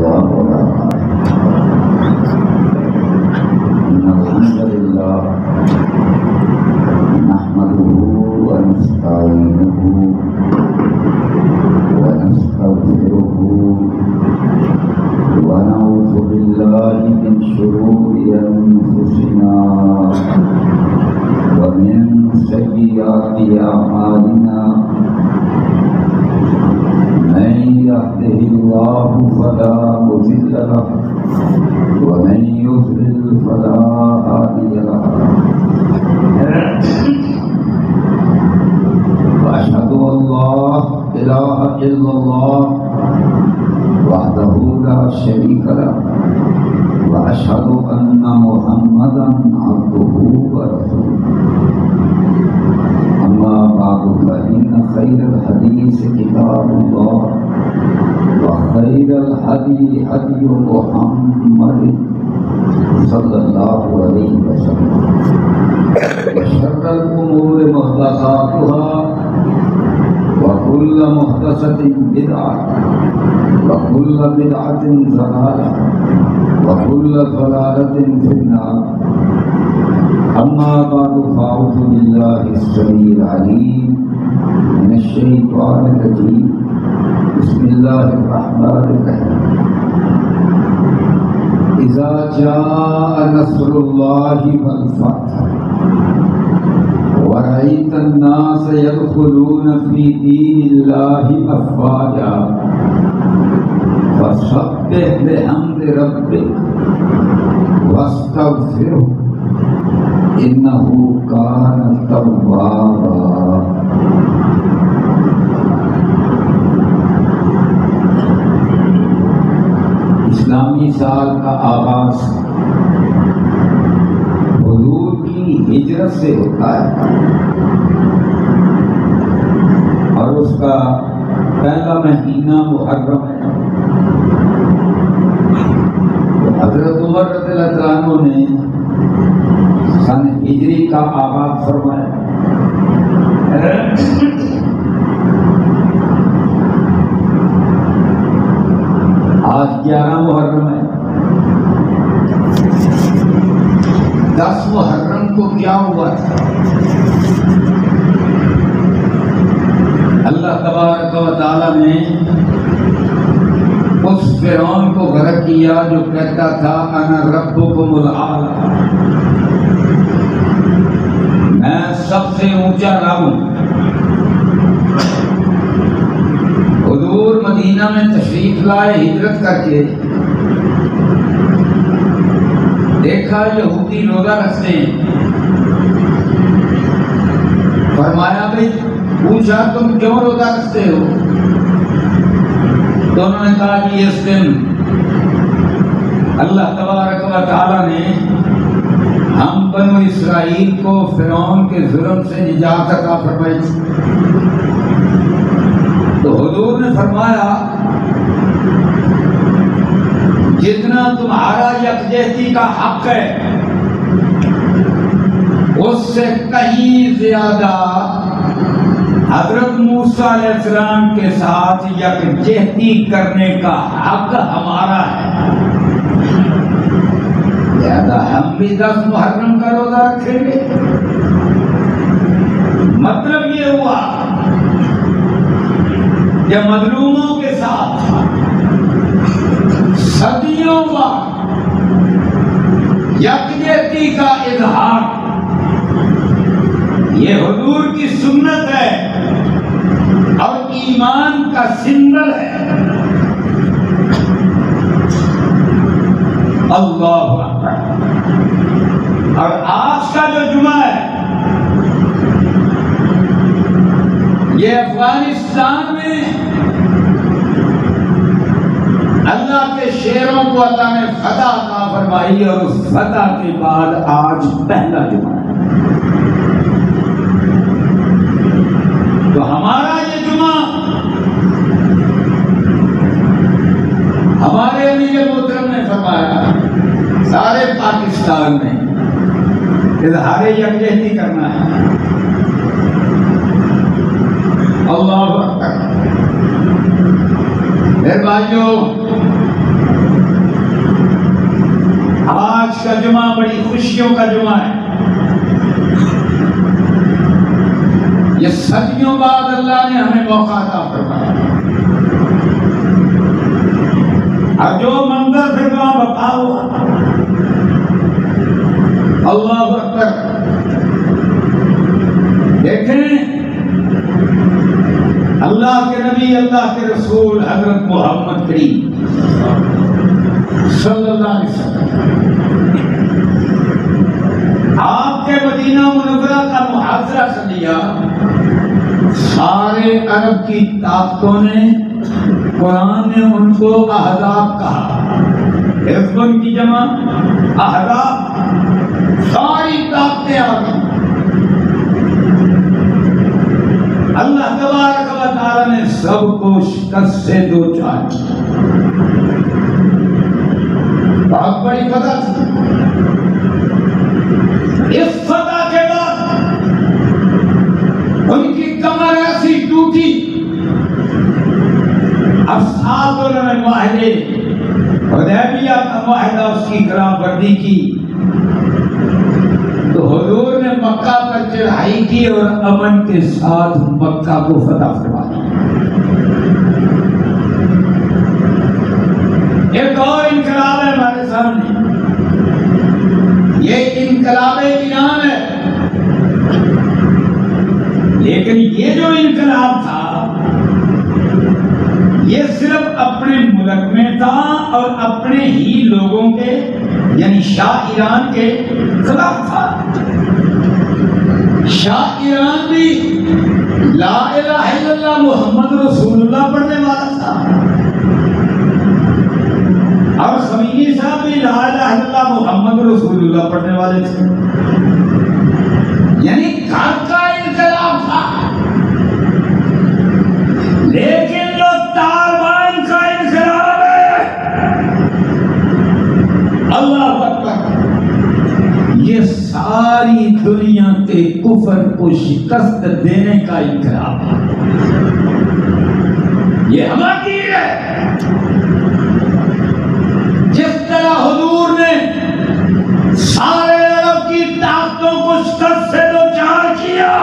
الله وبركاته. إن الحمد لله نحمده ونستعينه ونستغفره ونعوذ بالله من شرور أنفسنا ومن سيئات أعمالنا. من يهده الله فلا مضل له ومن يضلل فلا هادي له. وأشهد أن لا إله إلا الله وحده لا شريك له وأشهد أن محمدا عبده ورسوله. أما بعد فإن خير الحديث كتاب الله وخير الهدي هدي محمد صلى الله عليه وسلم وشر الأمور محدثاتها وكل محدثة بدعة وكل بدعة ضلالة وكل ضلالة في النار. أما بعد فأعوذ بالله السميع العليم من الشيطان الرجيم. بسم الله الرحمن الرحيم. إذا جاء نصر الله والفتح ورأيت الناس يدخلون في دين الله أفواجا فسبح بحمد ربك واستغفره إنه كان توابا. اسلامی سال کا آغاز حضور کی ہجرت سے ہوتا ہے اور اس کا پہلا مہینہ محرم ہے. حضرت عمر رضی اللہ عنہ نے سن ہجری کا آغاز فرمایا. آج 11 محرم ہے. 10 محرم کو کیا ہوا تھا؟ اللہ تبارک و تعالی نے اس فرعون کو غرق کیا جو کہتا تھا انا ربکم الاعلی، میں سب سے اونچا رب ہوں. حضور مدینہ میں تشریف لائے ہجرت کر کے. دیکھا یہودی روزہ رکھتے ہیں. فرمایا بھائی پوچھا تم کیوں روزہ رکھتے ہو؟ تو انہوں نے کہا کہ اس دن اللہ تبارک و تعالی نے ہم بنو اسرائیل کو فرعون کے ظلم سے نجات عطا فرمائی. تو حضور نے فرمایا جتنا تمہارا یکجہتی کا حق ہے اس سے کہیں زیادہ حضرت موسیٰ علیہ السلام کے ساتھ یکجہتی کرنے کا حق ہمارا ہے. لہذا ہم بھی 10 محرم کا روزہ رکھیں گے. مطلب یہ ہوا کہ مظلوموں کے ساتھ صدیوں بعد یکجہتی کا اظہار یہ حضور کی سنت ہے اور ایمان کا سمبل ہے. اللہ اکبر. اور آج کا جو جمعہ ہے یہ افغانستان میں اللہ کے شیروں کو اللہ نے فتح عطا فرمائی اور اس فتح کے بعد آج پہلا جمعہ ہے. تو ہمارا یہ جمعہ ہمارے امیر محترم نے فرمایا سارے پاکستان میں اظہار یکجہتی کرنا ہے. اللہ اکبر. میرے بھائیوں خوشیوں کا جمعہ ہے. یہ صدیوں بعد اللہ نے ہمیں موقع عطا فرمایا. اب جو منظر پھر وہاں بقا ہوا. اللہ اکبر. دیکھیں اللہ کے نبی اللہ کے رسول حضرت محمد کریم صلی اللہ علیہ وسلم آپ کے مدینہ منورہ کا محاصرہ کر لیا. سارے عرب کی طاقتوں نے قرآن نے ان کو احزاب کہا. حزب کی جمع احزاب. ساری طاقتیں آ گئی. اللہ تبارک و تعالی نے سب کو شکست سے دو چار کیا. بہت بڑی فتح تھی. اس فتح کے بعد ان کی کمر ایسی ٹوٹی. اب ساتھ انہوں نے معاہدے حدیبیہ کا معاہدہ اس کی خلاف ورزی کی تو حضور نے مکہ پر چڑھائی کی اور امن کے ساتھ مکہ کو فتح فرما دیا. ایک اور انقلاب ہے ہمارے سامنے. یہ انقلاب ایران ہے. لیکن یہ جو انقلاب تھا یہ صرف اپنے ملک میں تھا اور اپنے ہی لوگوں کے یعنی شاہ ایران کے خلاف تھا. شاہ ایران بھی لا الہ الا اللہ محمد رسول اللہ پڑھنے والا تھا اور خمینی صاحب بھی لا الہ الا اللہ محمد رسول اللہ پڑھنے والے تھے. یعنی گھر کا انقلاب تھا. لیکن جو طالبان کا انقلاب ہے اللہ اکبر یہ ساری دنیا کے کفر کو شکست دینے کا انقلاب ہے. یہ ہماری ہے. جس طرح حضور نے سارے عرب کی طاقتوں کو شکست سے دو چار کیا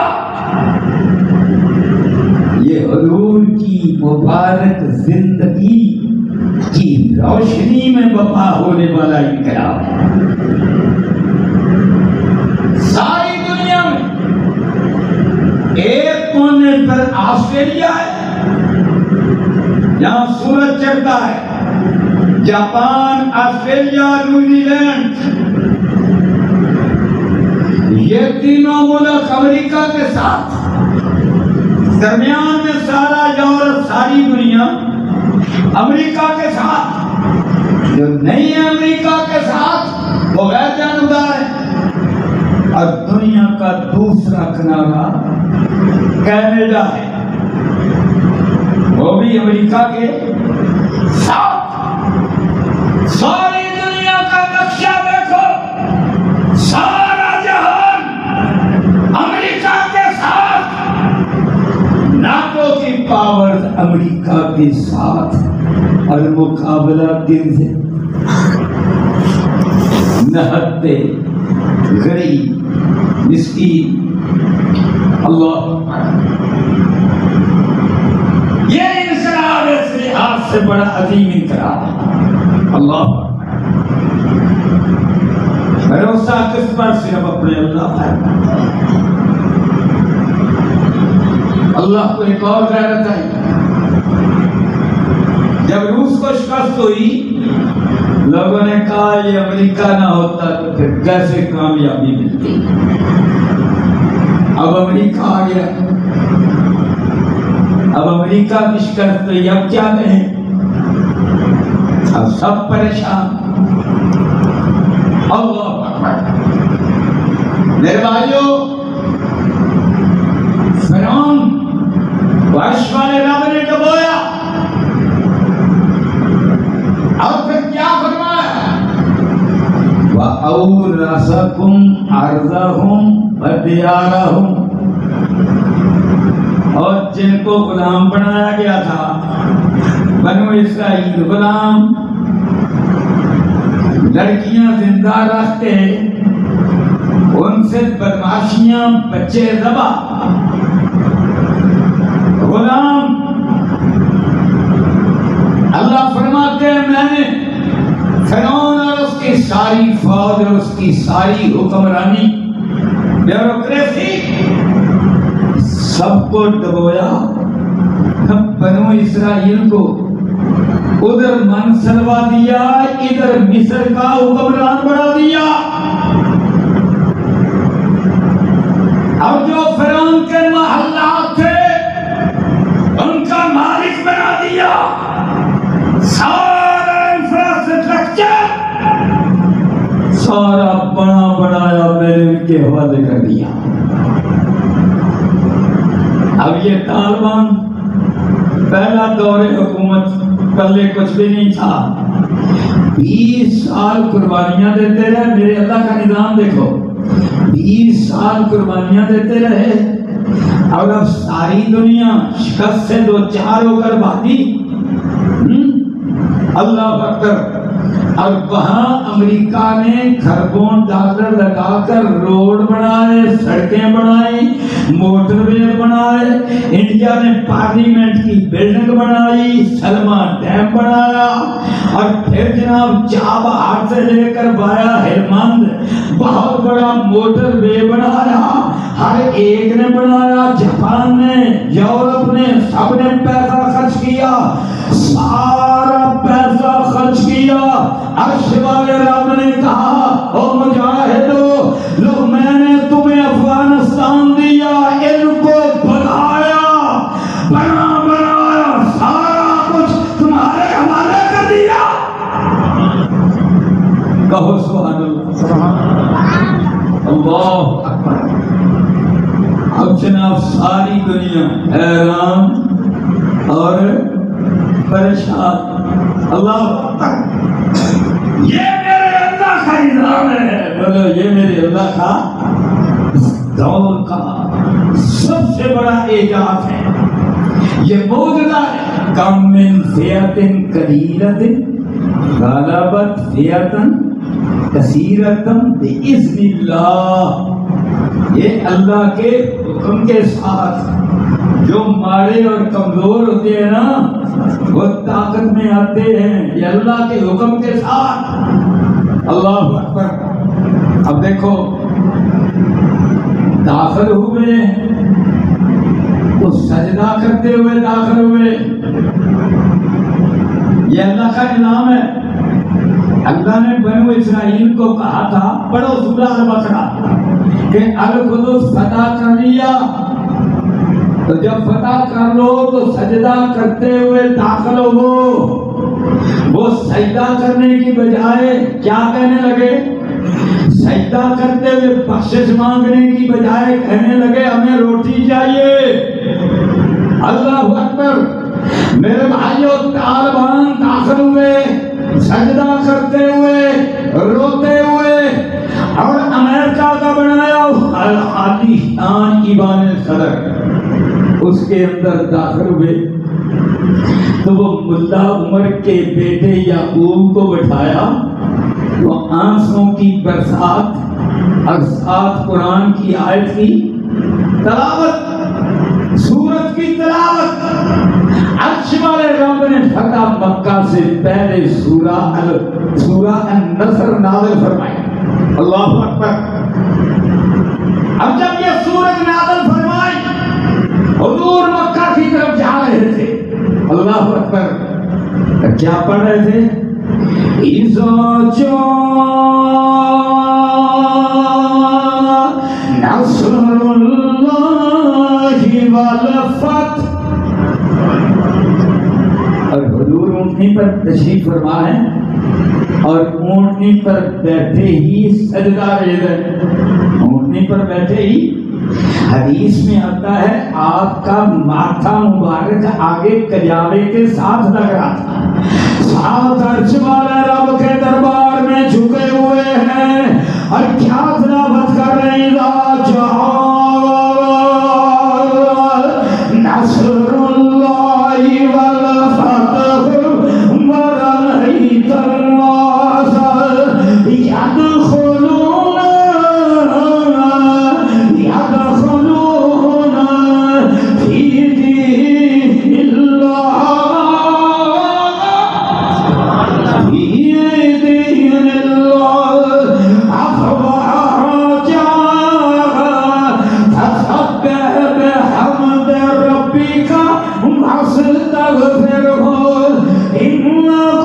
یہ حضور کی مبارک زندگی کی روشنی میں برپا ہونے والا انقلاب ہے. ساری دنیا میں ایک کونے پر آسٹریلیا ہے جہاں سورج چڑھتا ہے. جاپان آسٹریلیا نیوزی لینڈ یہ تینوں ملک امریکہ کے ساتھ درمیان میں سارا یورپ ساری دنیا امریکہ کے ساتھ. جو نہیں ہے امریکہ کے ساتھ وہ غیر جانبدار ہے. اور دنیا کا دوسرا کنارہ کینیڈا ہے وہ بھی امریکہ کے ساتھ. ساری دنیا کا نقشہ دیکھو سارا جہان امریکہ کے ساتھ. ناٹو کی پاور امریکہ کے ساتھ اور مقابلہ دن سے نہتے غریب مسکین. اللہ یہ انقلاب اس لحاظ سے بڑا عظیم انقلاب ہے. اللہ بھروسہ کس پر؟ صرف اپنے اللہ پر. اللہ کو ایک اور غیرت ہے. جب روس کو شکست ہوئی لوگوں نے کہا یہ امریکہ نہ ہوتا تو پھر کیسے کامیابی ملتی. اب امریکہ آ گیا. اب امریکہ کی شکست ہوئی. اب کیا کہیں؟ اب سب پریشان. اللہ اکبر. میرے بھائیو فرعون عرش والے رب نے ڈبویا اور پھر کیا فرمایا؟ وَأَوْرَثَكُمْ أَرْضَهُمْ وَدِيَارَهُمْ. اور جن کو غلام بنایا گیا تھا بنو اسرائیل غلام لڑکیاں زندہ رکھتے ان سے بدماشیاں، بچے ذبح، غلام۔ اللہ فرماتے ہیں میں نے فرعون اور اس کی ساری فوج اور اس کی ساری حکمرانی، بیوروکریسی، سب کو ڈبویا۔ بنو اسرائیل کو ادھر منصلوا دیا، ادھر مصر کا حکمران بنا دیا، اور جو فرعون کے محلات تھے ان کا مالک بنا دیا، سارا انفراسٹرکچر سارا بنایا میرے کے حوالے کر دیا۔ اب یہ طالبان پہلا دور حکومت، پہلے کچھ بھی نہیں تھا، 20 سال قربانیاں دیتے رہے۔ میرے اللہ کا نظام دیکھو، 20 سال قربانیاں دیتے رہے، اور اب ساری دنیا شکست سے دو چار ہو کر بھاگی۔ اللہ اکبر۔ اور وہاں امریکہ نے کھربوں ڈالر لگا کر روڈ بنائے، سڑکیں بنائی، موٹر وے بنائے، انڈیا نے پارلیمنٹ کی بلڈنگ بنائی، سلما ڈیم بنایا، اور پھر جناب چابہار سے لے کر بایا ہلمند بہت بڑا موٹر وے بنایا۔ ہر ایک نے بنایا، جاپان نے، یورپ نے، سب نے پیسہ خرچ کیا، سارا پیسہ خرچ کیا۔ عرش والے رب نے کہا او مجاہدو، لو میں نے تمہیں افغانستان دیا، ان کو بنایا، بنایا، سارا کچھ تمہارے حوالے کر دیا۔ کہو سبحان اللہ، اللہ اکبر۔ اب جناب ساری دنیا حیران اور پریشان۔ اللہ یہ میرے اللہ کا نظام ہے، بولو یہ میرے اللہ کا دور کا سب سے بڑا اعجاز ہے، یہ معجزہ ہے۔ کم من فئۃ قلیلۃ غلبت فئۃ کثیرۃ بإذن اللہ۔ یہ اللہ کے حکم کے ساتھ جو مارے اور کمزور ہوتے ہیں نا وہ طاقت میں آتے ہیں، یہ اللہ کے حکم کے ساتھ۔ اللہ اکبر۔ اب دیکھو داخل ہوئے تو سجدہ کرتے ہوئے داخل ہوئے، یہ اللہ کا نظام ہے۔ اللہ نے بنو اسرائیل کو کہا تھا، پڑھو سورہ البقرہ، کہ القدس فتح کر لیا، تو جب فتح کر لو تو سجدہ کرتے ہوئے داخل ہو۔ وہ سجدہ کرنے کی بجائے کیا کہنے لگے؟ سجدہ کرتے ہوئے بخشش مانگنے کی بجائے کہنے لگے ہمیں روٹی چاہیے۔ اللہ اکبر۔ میرے بھائیوں، طالبان داخل ہوئے سجدہ کرتے ہوئے، روتے ہوئے، اور امریکہ کا بنایا خالیستان ایوان صدر اس کے اندر داخل ہوئے، تو وہ ملا عمر کے بیٹے یعقوب کو بٹھایا، وہ آنسوں کی برسات اور ساتھ قرآن کی آیت کی تلاوت، سورت کی تلاوت۔ عرش والے رب نے فتح مکہ سے پہلے سورہ النصر نازل فرمائی۔ اللہ اکبر۔ اب جب یہ سورت نازل فرمائی، حضور مکہ کی طرف جا رہے تھے، اللہ اکبر، کیا پڑھ رہے تھے؟ اِذَا جَاءَ نَصْرُ اللَّهِ وَالْفَتْحُ۔ اور حضور اونٹنی پر تشریف فرما ہے، اور اونٹنی پر بیٹھے ہی سجدہ ریز ہے، اونٹنی پر بیٹھے ہی۔ حدیث میں آتا ہے آپ کا ماتھا مبارک آگے کجاوے کے ساتھ لگ رہا تھا، ساتھ عرش والے رب کے دربار میں جھکے ہوئے ہیں، اور کیا تلاوت کر رہے ہیں؟ نصر اللہ والفتح ورأيت الناس يدخلون فاستغفره إنه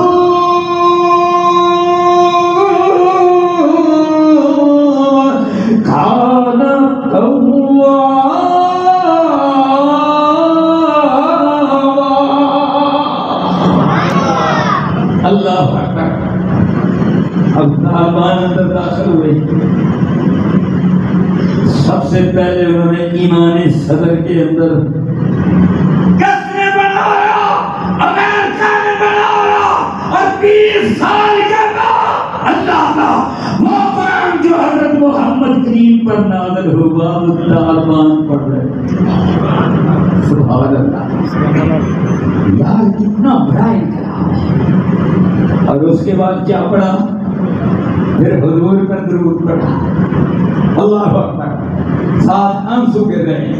كان توابا. اللہ اکبر. اب طالبان اندر داخل ہوئے. سب سے پہلے انہوں نے ایمان صدر کے اندر کس نے بنایا؟ امریکہ نے بنایا. اور 20 سال کے بعد اللہ کا وہ قرآن جو حضرت محمد کریم پر نازل ہوا طالبان پڑھ رہے. سبحان اللہ. یار کتنا بڑا انقلاب ہے. اور اس کے بعد کیا پڑھا؟ پھر حضور پر درود پڑھا. اللہ اکبر. ساتھ آنسو گر رہے ہیں.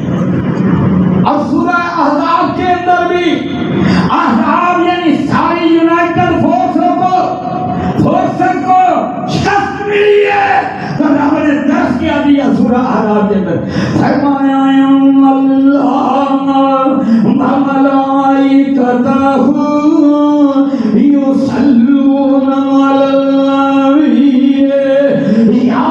اور سورہ احزاب کے اندر بھی احزاب یعنی ساری یونائٹڈ فورسوں کو شکست ملی ہے. تو رب نے درس کیا دیا سورہ احزاب کے اندر. فرمایا اللہ وملائکتہ یصلون علی النبی یا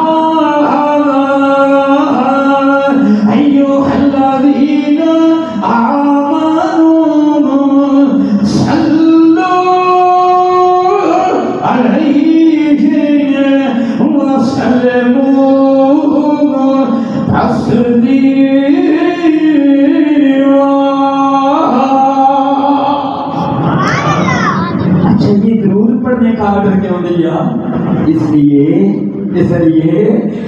اس لیے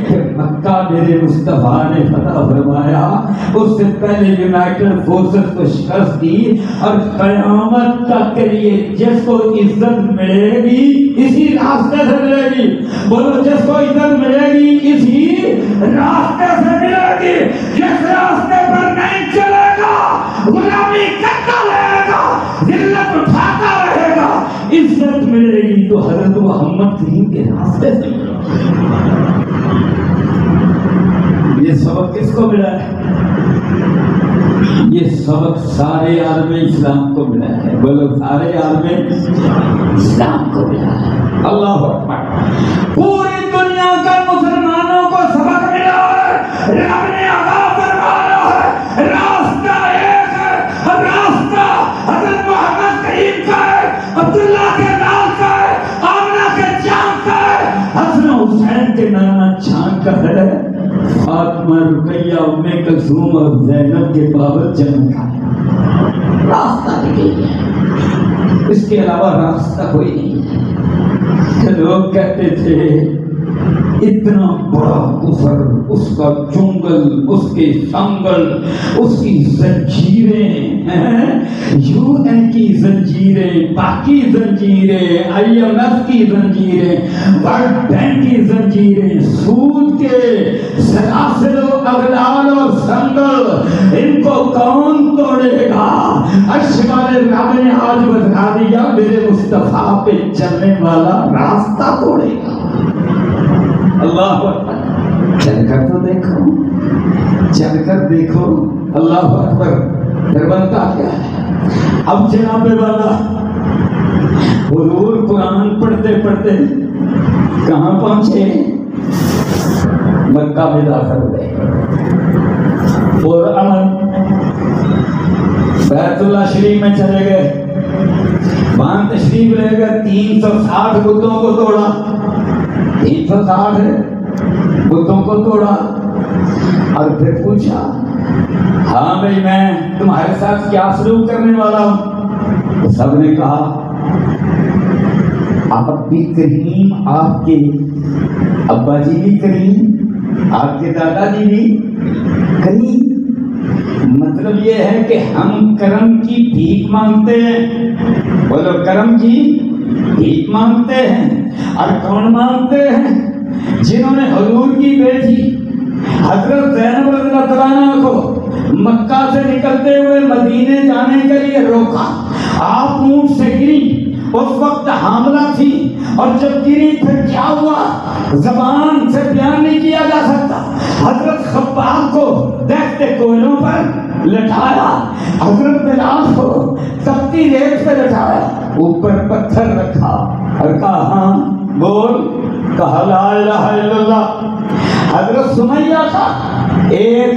کہ مکہ میرے مصطفیٰ نے فتح فرمایا. اس سے پہلے یونائٹڈ فورسز کو شکست دی. اور قیامت تک کے لیے جس کو عزت ملے گی اسی راستے سے ملے گی. بولو جس کو عزت ملے گی اسی راستے سے ملے گی. جس راستے پر نہیں چلے گا غلامی کرتا رہے گا, ذلت اٹھاتا رہے گا, عزت ملے گی تو حضرت محمد کریم کے راستے سے. یہ سبق کس کو ملا ہے؟ یہ سبق سارے عالم اسلام کو ملا ہے. بولو سارے عالم اسلام کو ملا ہے. اللہ اکبر. پوری دنیا کا مسلمانوں کو سبق ملا ہے. رب نے عطا فرمایا ہے راستہ ایک ہے. اور راستہ حضرت محمد کریم کا ہے, عبداللہ کے نام کا ہے, آمنہ کے جان کا ہے, حسن حسین کے نانا چھان کا ہے, فاطمہ رقیہ ام کلثوم اور زینب کے بابت جنم کا ہے. راستہ نکل گیا. اس کے علاوہ راستہ کوئی نہیں ہے. لوگ کہتے تھے اتنا بڑا کفر, اس کا جنگل, اس کے سنگل, اس کی زنجیریں, UN کی زنجیریں, باقی زنجیریں, IMF کی زنجیریں, ورلڈ بینک کی زنجیریں, سود کے سلاسل و اغلال اور سنگل, ان کو کون توڑے گا؟ عرش والے رب نے آج بتا دیا میرے مصطفیٰ پہ چلنے والا راستہ توڑے گا. اللہ اکبر. چل کر تو دیکھو, چل کر دیکھو. اللہ اکبر. پھر بنتا کیا ہے؟ اب جناب والا حضور قرآن پڑھتے پڑھتے کہاں پہنچے؟ مکہ میں داخل ہوئے. اور بیت اللہ شریف میں چلے گئے. وہاں تشریف لے گئے. 360 بتوں کو توڑا. 360 بتوں کو توڑا. اور پھر پوچھا ہاں بھائی میں تمہارے ساتھ کیا سلوک کرنے والا ہوں؟ سب نے کہا آپ بھی کریم, آپ کے ابا جی بھی کریم, آپ کے دادا جی بھی کریم. مطلب یہ ہے کہ ہم کرم کی بھیک مانگتے ہیں. بولو کرم کی بھیک مانگتے ہیں. اور کون مانگتے ہیں؟ جنہوں نے حضور کی بیٹی حضرت زینب رضی اللہ عنہ کو مکہ سے نکلتے ہوئے مدینے جانے کے لیے روکا. آپ اونٹ سے گری, اس وقت حاملہ تھی, اور جب گری پھر کیا ہوا زبان سے بیان نہیں کیا جا سکتا. حضرت خباب کو دیکھتے کوئلوں پر لٹایا, حضرت بلال کو تپتی اوپر پتھر رکھا اور کہا ہاں بول، کہا لا الہ الا اللہ۔ حضرت سمیہ کا ایک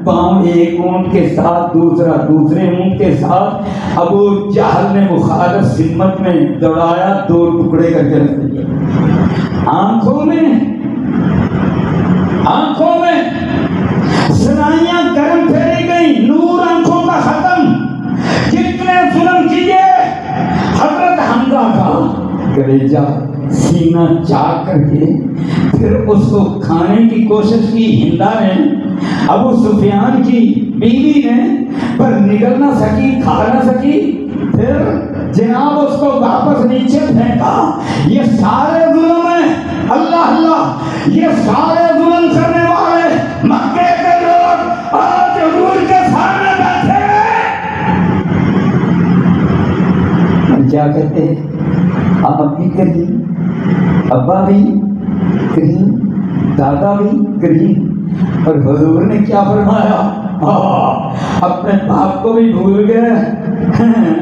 پاؤں ایک اونٹ کے ساتھ، دوسرا دوسرے اونٹ کے ساتھ ابو جہل نے مخالف سمت میں دوڑایا، دو ٹکڑے کر کے رکھ دیا۔ آنکھوں میں سنائیاں گرم پھیری گئی، نور آنکھوں کا ختم۔ کتنے ظلم کیے، حضرت حمزہ کا کلیجہ سینہ چاک کر کے پھر اس کو کھانے کی کوشش کی ہندا نے، ابو سفیان کی بیوی نے، پر نگل نہ سکی، کھا نہ سکی، پھر جناب اس کو واپس نیچے پھینکا۔ یہ سارے ظلم ہیں، اللہ اللہ، یہ سارے ظلم کرنے والے مکے کے لوگ آج حضور کے سامنے بیٹھے ہیں، کیا کہتے ہیں؟ آپ بھی کریم، ابا بھی کریم، دادا بھی کریم، اور حضور نے کیا فرمایا؟ اپنے باپ کو بھی بھول گئے،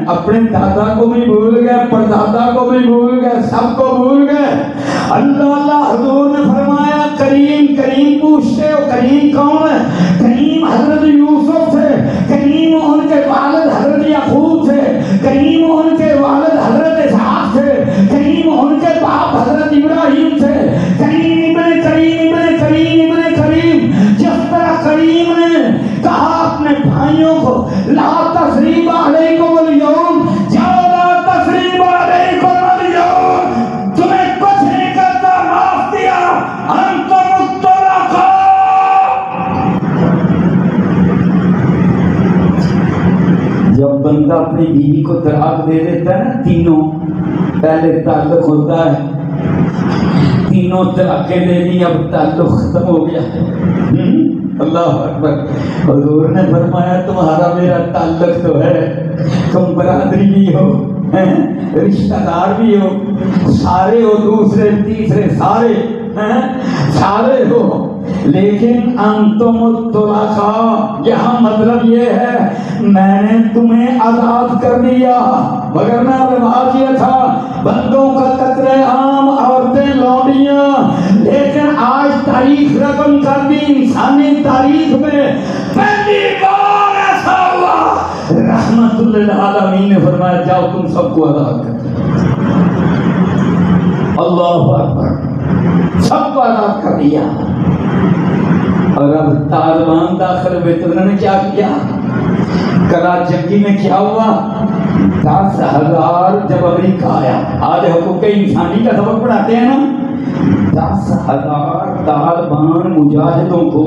اپنے دادا کو بھی بھول گئے، پردادا کو بھی بھول گئے، سب کو بھول گئے۔ اللہ اللہ، حضور نے فرمایا کریم کریم پوچھتے ہو، کریم کون ہے؟ کریم حضرت یوسف تھے، کریم ان کے والد حضرت یعقوب تھے، کریم ان کے والد حضرت اسحاق تھے، کریم ان کے باپ حضرت ابراہیم تھے، کریم ابن کریم ابن کریم ابن کریم۔ جس طرح کریم نے کہا اپنے بھائیوں کو لا تثریب علیکم اليوم، جاؤ لا تثریب علیکم اليوم، تمہیں کچھ نہیں کرتا، معاف کیا، انتم الطلقاء۔ جب بندہ اپنی بیوی کو طلاق دے دیتا ہے نا، تینوں، پہلے تعلق ہوتا ہے، تینوں طلاقیں دے دی، اب تعلق ختم ہو گیا۔ اللہ اکبر۔ حضور نے فرمایا تمہارا میرا تعلق تو ہے، تم برادری بھی ہو، رشتہ دار بھی ہو، سارے ہو، دوسرے تیسرے سارے ہو، لیکن انتم الطلقاء، یہاں مطلب یہ ہے میں نے تمہیں آزاد کر دیا، مگر میں رواج یہ تھا بندوں کا قتل عام، عورتیں لونڈیاں، لیکن آج تاریخ رقم کر دی، انسانی تاریخ میں پہلی بار ایسا ہوا، رحمت للعالمین نے فرمایا جاؤ تم سب کو آزاد کر دیا۔ اللہ اکبر، سب کو آزاد کر دیا۔ اور اب طالبان داخل ہوئے تو انہوں نے کیا کیا؟ کراچی میں کیا ہوا؟ 10,000 جب امریکہ آیا، آج حقوق انسانی کا سبق پڑھاتے ہیں نا، 10,000 طالبان مجاہدوں کو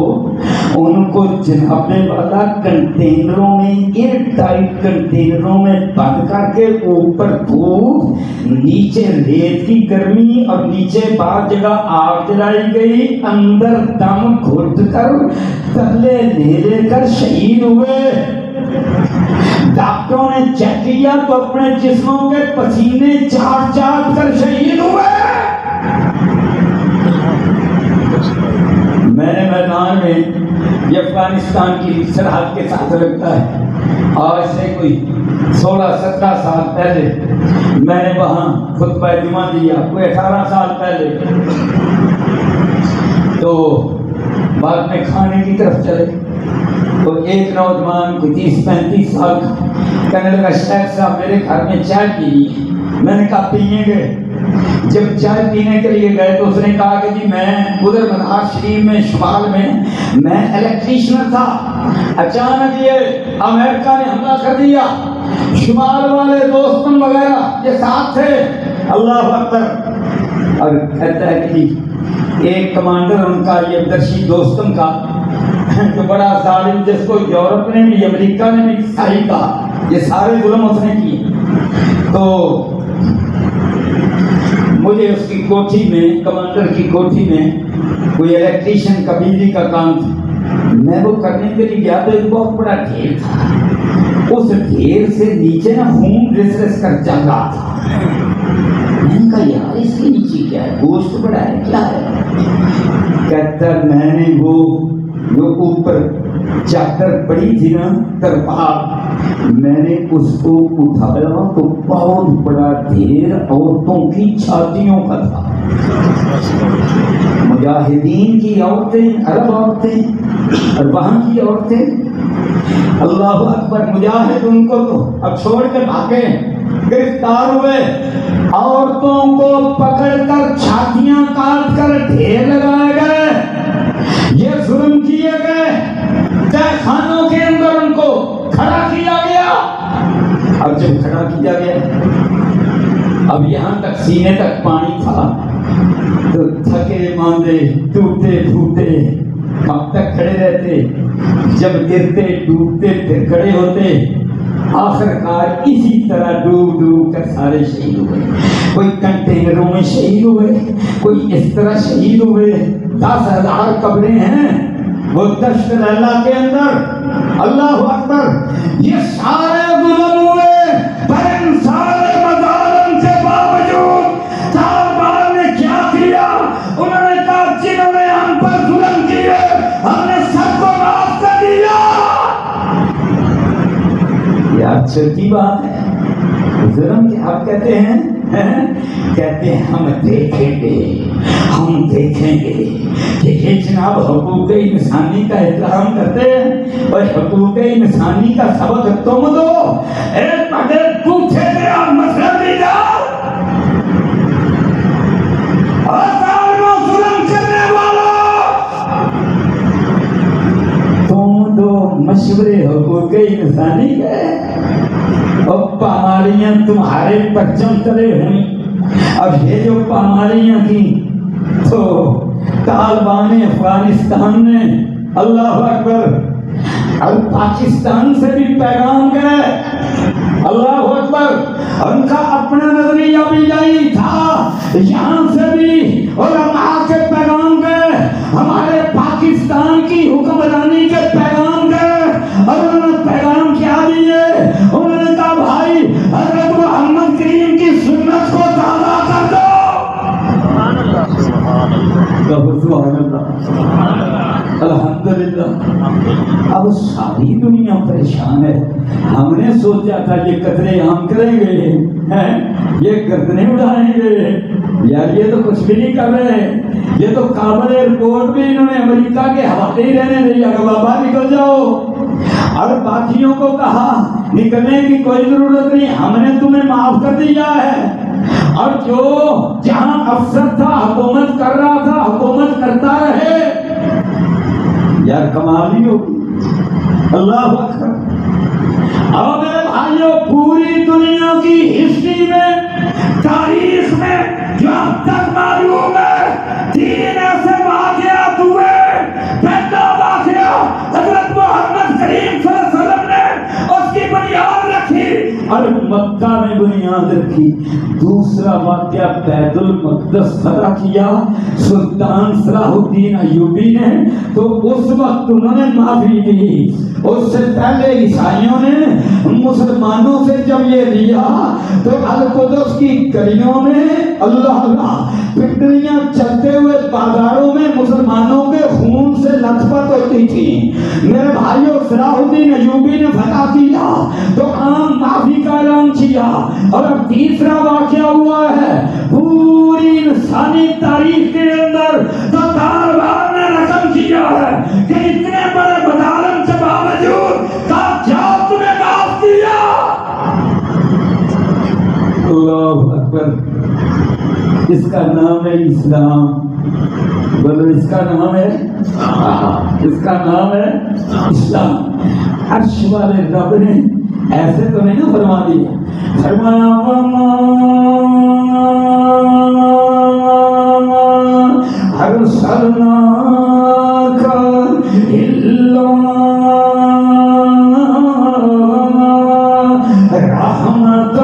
جناب والا کنٹینروں میں، ایئر ٹائٹ کنٹینروں میں بند کر کے، اوپر دھوپ، نیچے ریت کی گرمی، اور نیچے بعض جگہ آگ جلائی گئی، اندر دم گھٹ کر تلے لے کر شہید ہوئے۔ ڈاکٹروں نے چیک کیا تو اپنے جسموں کے پسینے چاٹ چاٹ کر شہید ہوئے۔ میرے میدان میں یہ افغانستان کی سرحد کے ساتھ لگتا ہے، آج سے کوئی 16-17 سال پہلے میں نے وہاں خطبہ جمعہ دیا، کوئی 18 سال پہلے، تو بعد میں کھانے کی طرف چلے تو ایک نوجوان کوئی 30-35 سال کا کہنے لگا شیخ صاحب میرے گھر میں چائے پی، میں نے کہا پیئیں گے؟ جب چائے پینے کے لیے گئے تو اس نے کہا کہ جی میں ادھر مزار شریف میں شمال میں الیکٹریشین تھا، اچانک یہ امریکہ نے حملہ کر دیا، شمال والے دوستن وغیرہ یہ ساتھ تھے، اللہ اکبر۔ اور کہتا ہے کہ جی ایک کمانڈر ان کا یہ درشی دوستن کا جو بڑا ظالم، جس کو یورپ نے بھی امریکہ نے بھی صحیح کہا، یہ سارے ظلم اس نے کیے، تو مجھے اس کی کوٹھی میں، کمانڈر کی کوٹھی میں کوئی الیکٹریشین کا بجلی کا کام تھا، میں وہ کرنے کے لیے گیا تو ایک بہت بڑا ڈھیر تھا، اس ڈھیر سے نیچے نا خون رس رس کر چل رہا تھا۔ میں نے کہا یار اس کے نیچے کیا ہے، گوشت بڑا ہے کیا ہے؟ کہتا میں نے وہ جو اوپر چادر پڑی تھی نا ترپال، میں نے اس کو اٹھایا تو بہت بڑا ڈھیر عورتوں کی چھاتیوں کا تھا. مجاہدین کی عورتیں، عرب عورتیں اور وہاں کی عورتیں. اللہ اکبر. مجاہد ان کو تو اب چھوڑ کے بھاگے، گرفتار ہوئے. عورتوں کو پکڑ کر چھاتیاں کاٹ کر ڈھیر لگائے گئے. یہ ظلم کیے گئے. تہ خانوں کے اندر ان کو کھڑا کیا گیا. اب جب کھڑا کیا گیا، اب یہاں تک سینے تک پانی تھا، تو تھکے ماندے ٹوٹے پھوٹے کب تک کھڑے رہتے؟ جب گرتے ڈوبتے پھر کھڑے ہوتے. آخر کار اسی طرح ڈوب ڈوب کر سارے شہید ہوئے. کوئی کنٹینروں میں شہید ہوئے، کوئی اس طرح شہید ہوئے. 10,000 قبریں ہیں وہ دشت اللہ کے اندر. اللہ اکبر. یہ سارے ظلم ہوئے، پر ان سارے مظالم کے باوجود طالبان نے کیا کیا؟ انہوں نے کہا جنہوں نے ہم پر ظلم کیے ہم نے سب کو معاف کر دیا. یہ اچھی بات ہے. ظلم کے آپ کہتے ہیں ہم دیکھیں گے کہ یہ جناب حقوق انسانی کا احترام کرتے ہیں. اور حقوق انسانی کا سبق تم دو. ایک بڑے پوچھے تھے آپ مسئلہ دی جاؤ اور ظالموں ظلم کرنے والوں تم دو مشورے حقوق انسانی کے. اور پامالیاں تمہارے پرچم تلے ہوئی. اب یہ جو پامالیاں تھیں تو طالبان افغانستان نے، اللہ اکبر، اور پاکستان سے بھی پیغام گئے. اللہ اکبر. ان کا اپنا نظریہ بھی یہی تھا. یہاں سے بھی علماء کے پیغام گئے، ہمارے پاکستان کی حکمرانی کے پیغام گئے. اور انہوں نے پیغام کیا دیے؟ انہوں نے کہا بھائی حضرت محمد کریم کی سنت کو تازہ کر دو. سبحان اللہ، الحمدللہ. اب ساری دنیا پریشان ہے. ہم نے سوچا تھا یہ قطرے عام کریں گے، یہ گردنے اڑائیں گے. یار یہ تو کچھ بھی نہیں کر رہے. یہ تو کابل ایئرپورٹ بھی انہوں نے امریکہ کے حوالے ہی رہنے دیا کہ بابا نکل جاؤ. اور باقیوں کو کہا نکلنے کی کوئی ضرورت نہیں، ہم نے تمہیں معاف کر دیا ہے. اور جو جہاں افسر تھا حکومت کر رہا تھا حکومت کرتا رہے. یار کمال ہی ہوگی. اللہ اکبر. اور میرے بھائیوں پوری دنیا کی ہسٹری میں، تاریخ میں جو اب تک معلوم ہے 3 ایسے واقعات ہوئے. پہلا واقعہ حضرت محمد کریم صلی اللہ علیہ وسلم نے اس کی بنیاد رکھی اور مکہ میں بنیاد رکھی. دوسرا واقعہ بیت المقدس فتح کیا سلطان صلاح الدین ایوبی نے، تو اس وقت انہوں نے معافی دی. اس سے پہلے عیسائیوں نے مسلمانوں سے جب یہ لیا تو القدس کی گلیوں میں اللہ پٹریاں چلتے ہوئے بازاروں میں مسلمانوں کے خون سے لت پت ہوتی تھی. میرے بھائیوں صلاح الدین ایوبی نے فتح کیا تو عام معافی کا اعلان کیا. اور اب تیسرا واقعہ ہوا ہے پوری انسانی تاریخ کے اندر تو طالبان نے رقم کیا ہے کہ اتنے بڑے مظالم کے باوجود کیا تمہیں معاف کیا. اللہ اکبر. اس کا نام ہے اسلام. بولو اس کا نام ہے، اس کا نام ہے اسلام. عرش والے رب نے ایسے تو نہیں نا فرما دیا. فرمایا ارسلناک الا رحمۃ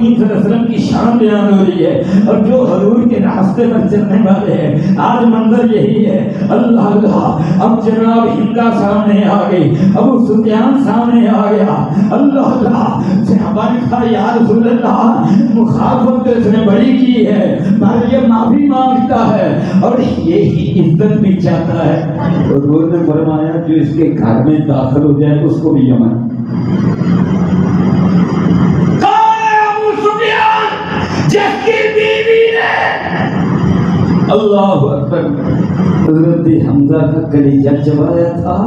کریم صلی اللہ علیہ وسلم کی شان بیان ہو رہی ہے، اور جو حضور کے راستے پر چلنے والے ہیں، آج منظر یہی ہے۔ اللہ اللہ، اب جناب ہندا سامنے آ گئی، ابو سفیان سامنے آ گیا، اللہ اللہ، صحابہ نے کہا یا رسول اللہ مخالفت تو اس نے بڑی کی ہے، پر یہ معافی مانگتا ہے اور یہی عزت بھی چاہتا ہے۔ حضور نے فرمایا جو اس کے گھر میں داخل ہو جائے اس کو بھی یمن۔ کون ہے ابو سفیان جس کی بیوی نے اللہ اکبر حضرت حمزہ کا کلیجہ چبایا تھا،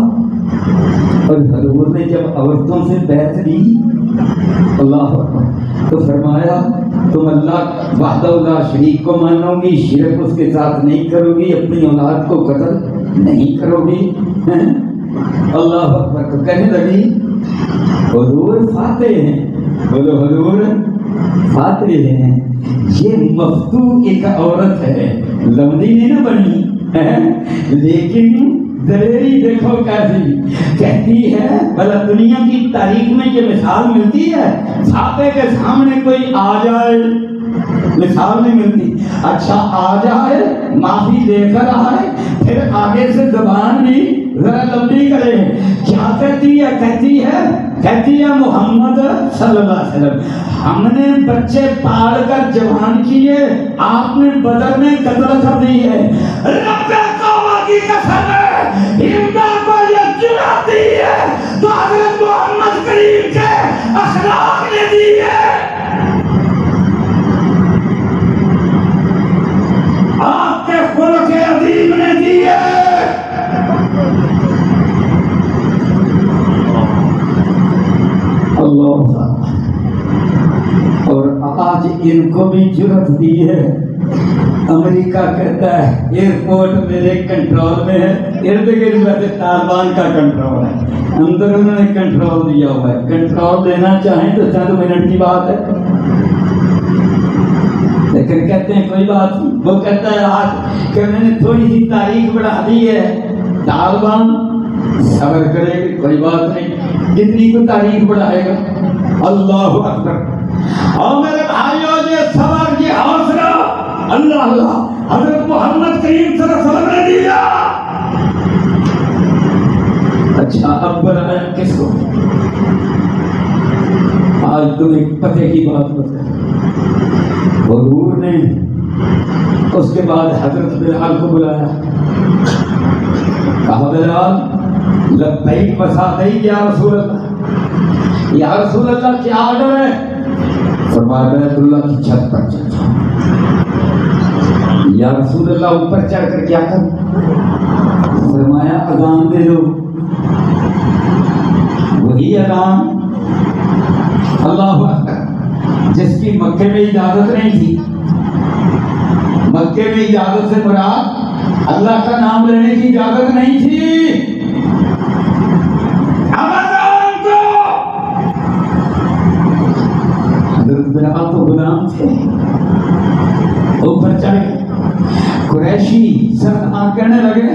اور حضور نے جب عورتوں سے بیعت لی اللہ اکبر تو فرمایا تم اللہ وحدہ لا شریک کو مانو گی، شرک اس کے ساتھ نہیں کرو گی، اپنی اولاد کو قتل نہیں کرو گی۔ اللہ اکبر تو کہنے لگی حضور فاتح ہیں، بولو حضور فاتح ہیں، یہ مفتون ایک عورت ہے، لمبی نہیں نہ بنی، لیکن دلیری دیکھو کیسی کہتی ہے، بھلا دنیا کی تاریخ میں یہ مثال ملتی ہے فاتح کے سامنے کوئی آ جائے، مثال نہیں ملتی، اچھا آ جائے معافی دے کر آئے پھر آگے سے زبان بھی ذرا لمبی کرے، کیا کہتی ہے محمد صلی اللہ علیہ وسلم ہم نے بچے پال کر جوان کیے، آپ نے بدر میں قتل کر دی ہے، رب کعبہ کی قسم ہے ہندا کو یہ چراتی ہے تو حضرت محمد کریم کے اخلاق نے دی ہے، آپ کے خلق عظیم نے دی ہے۔ اللہ، اور آج ان کو بھی جرأت دی ہے، امریکہ کہتا ہے ایئرپورٹ میرے کنٹرول میں ہے، ارد گرد ویسے طالبان کا کنٹرول ہے، اندر انہوں نے کنٹرول دیا ہوا ہے، کنٹرول دینا چاہیں تو چند منٹ کی بات ہے، لیکن کہتے ہیں کوئی بات نہیں، وہ کہتا ہے آج کہ میں نے تھوڑی سی تاریخ بڑھا دی ہے، طالبان صبر کرے گی کوئی بات نہیں، کتنی کو تاریخ بڑھائے گا۔ اللہ اکبر، اور میرے بھائیوں یہ صبر یہ حوصلہ اللہ اللہ حضرت محمد کریم صلی اللہ علیہ وسلم نے دیا۔ اچھا اب بنایا کس کو؟ آج تم ایک پتے کی بات بتا، حضور نے اس کے بعد حضرت بلال کو بلایا، کہا بلال لبیک وسعدیک یا رسول اللہ، یا رسول اللہ کیا آرڈر ہے؟ فرمایا بیت اللہ کی چھت پر چڑھ جاؤ۔ یا رسول اللہ اوپر چڑھ کر کیا کروں؟ فرمایا اذان دے دو، وہی اذان اللہ اکبر جس کی مکے میں اجازت نہیں تھی، مکے میں اجازت سے مراد اللہ کا نام لینے کی اجازت نہیں تھی، حضرت بلال تو غلام تھے، اوپر چڑھ گئے، قریشی سردار کہنے لگے،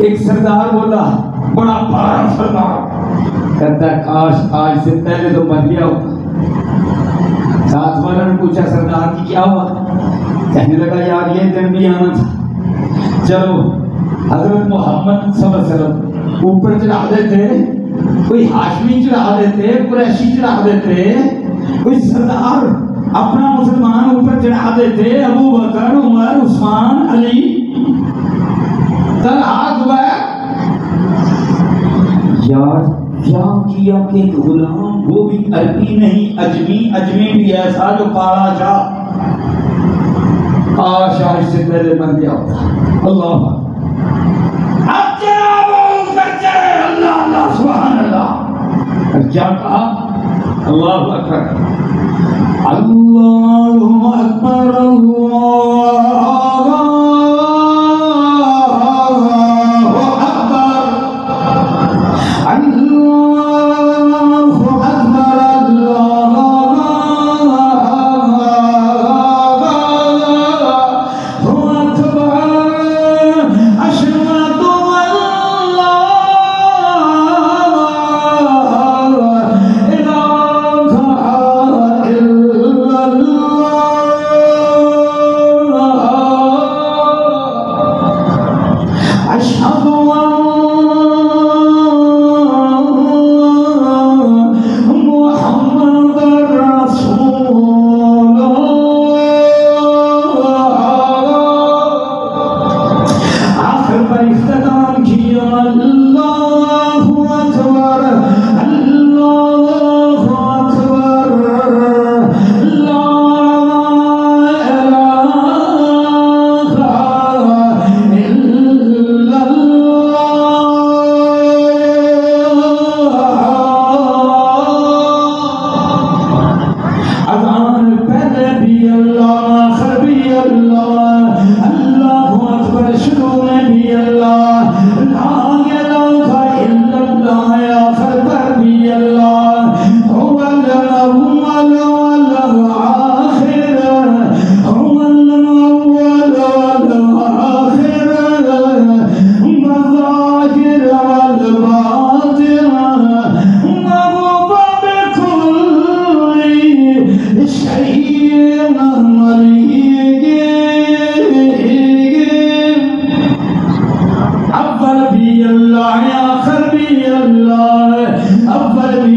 ایک سردار بولا بڑا بڑا سردار کہتا ہے کاش آج سے پہلے تو مر گیا ہوتا۔ ساتھ والوں نے پوچھا سردار کی کیا ہوا؟ کہنے لگا یار یہ دن بھی آنا تھا، چلو حضرت محمد صلی اللہ علیہ وسلم اوپر چڑھا دیتے، کوئی ہاشمی چڑھا دیتے، قریشی چڑھا دیتے، کوئی سردار اپنا مسلمان اوپر چڑھا دیتے، ابو بکر عمر عثمان علی طلحہ زبیر، یار کیا کیا کہ غلام وہ بھی عربی نہیں اجمی بھی ایسا جو کالا شاہ، کاش آج سے پہلے مر گیا ہوتا۔ اللہ اب جناب اوپر چڑھے، اللہ اللہ سبحان اللہ، کیا کہا؟ اللہ اکبر، اللہ اکبر،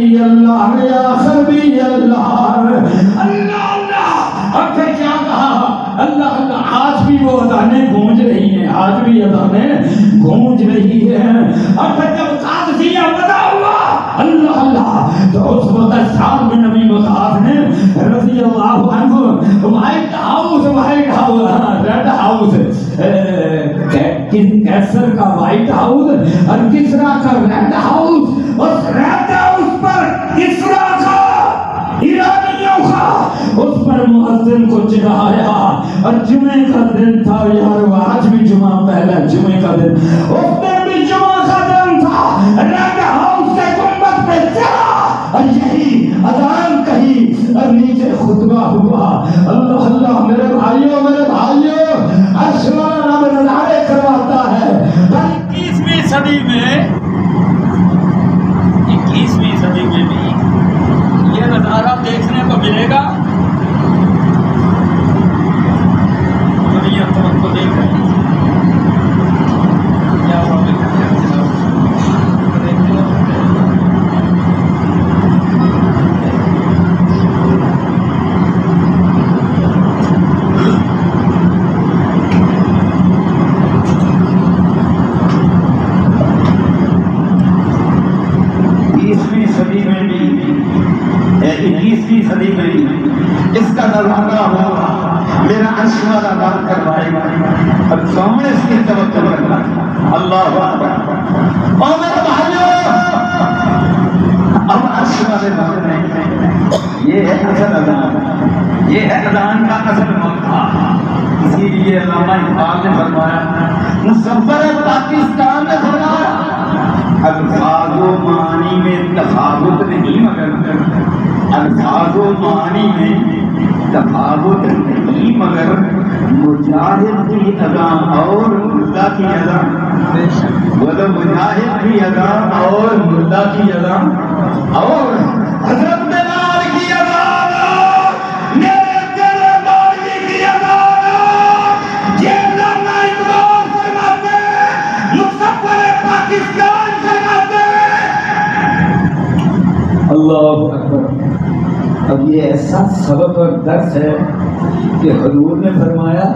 بھی اللہ، آخر بھی اللہ، اللہ اللہ۔ اب پھر کیا کہا؟ اللہ اللہ۔ آج بھی وہ اذانیں گونج رہی ہیں، آج بھی اذانیں گونج رہی ہیں۔ اب پھر جب قادسیہ وضع ہوا اللہ اللہ، تو اس وقت سعد بن نبی وقاص نے رضی اللہ عنہ وائٹ ہاؤس ریڈ ہاؤس، کیسر کا وائٹ ہاؤس اور کسرا کا ریڈ ہاؤس، اس ریڈ ہاؤس پر کسرا کا، ایرانیوں کا، اس پر مؤذن کو چڑھایا۔ اور جمعے کا دن تھا یار، آج بھی جمعہ پہلا جمعے کا دن، اس دن بھی جمعہ کا دن تھا، ریڈ ہاؤس کے گنبد پہ چڑھا اور یہی اذان کہی اور نیچے خطبہ ہوا۔ اللہ اللہ میرے بھائیوں، میرے بھائیوں، عرش والا رب نظارے کرواتا ہے۔ 21ویں صدی میں، 21ویں صدی میں بھی یہ نظارہ دیکھنے کو ملے گا۔ دنیا تو ہم کو دیکھ رہی ہے، کیا ہوا صدی میں اس کا دروازہ ہوگا، میرا عرش والا بات کروائے گا اور کون اس کی توقع کرنا۔ اللہ اکبر۔ اور میرے بھائیوں، اب عرش والے بات نہیں، یہ ہے اصل اذان، یہ ہے اذان کا اصل موقع۔ اسی لیے علامہ اقبال نے فرمایا، مصور پاکستان نے فرمایا، الفاظ و معانی میں تفاوت نہیں مگر الفاظ و معانی میں تفاوت نہیں مگر مجاہد کی اذان اور مردہ کی اذان، بولو مجاہد کی اذان اور مردہ کی اذان، اور حضرت بلال کی اذان، میرے تیرے مولوی کی اذان، یہ علامہ اقبال فرماتے ہیں، مصور پاکستان فرماتے ہیں۔ اللہ اکبر۔ اب یہ ایسا سبق اور درس ہے کہ حضور نے فرمایا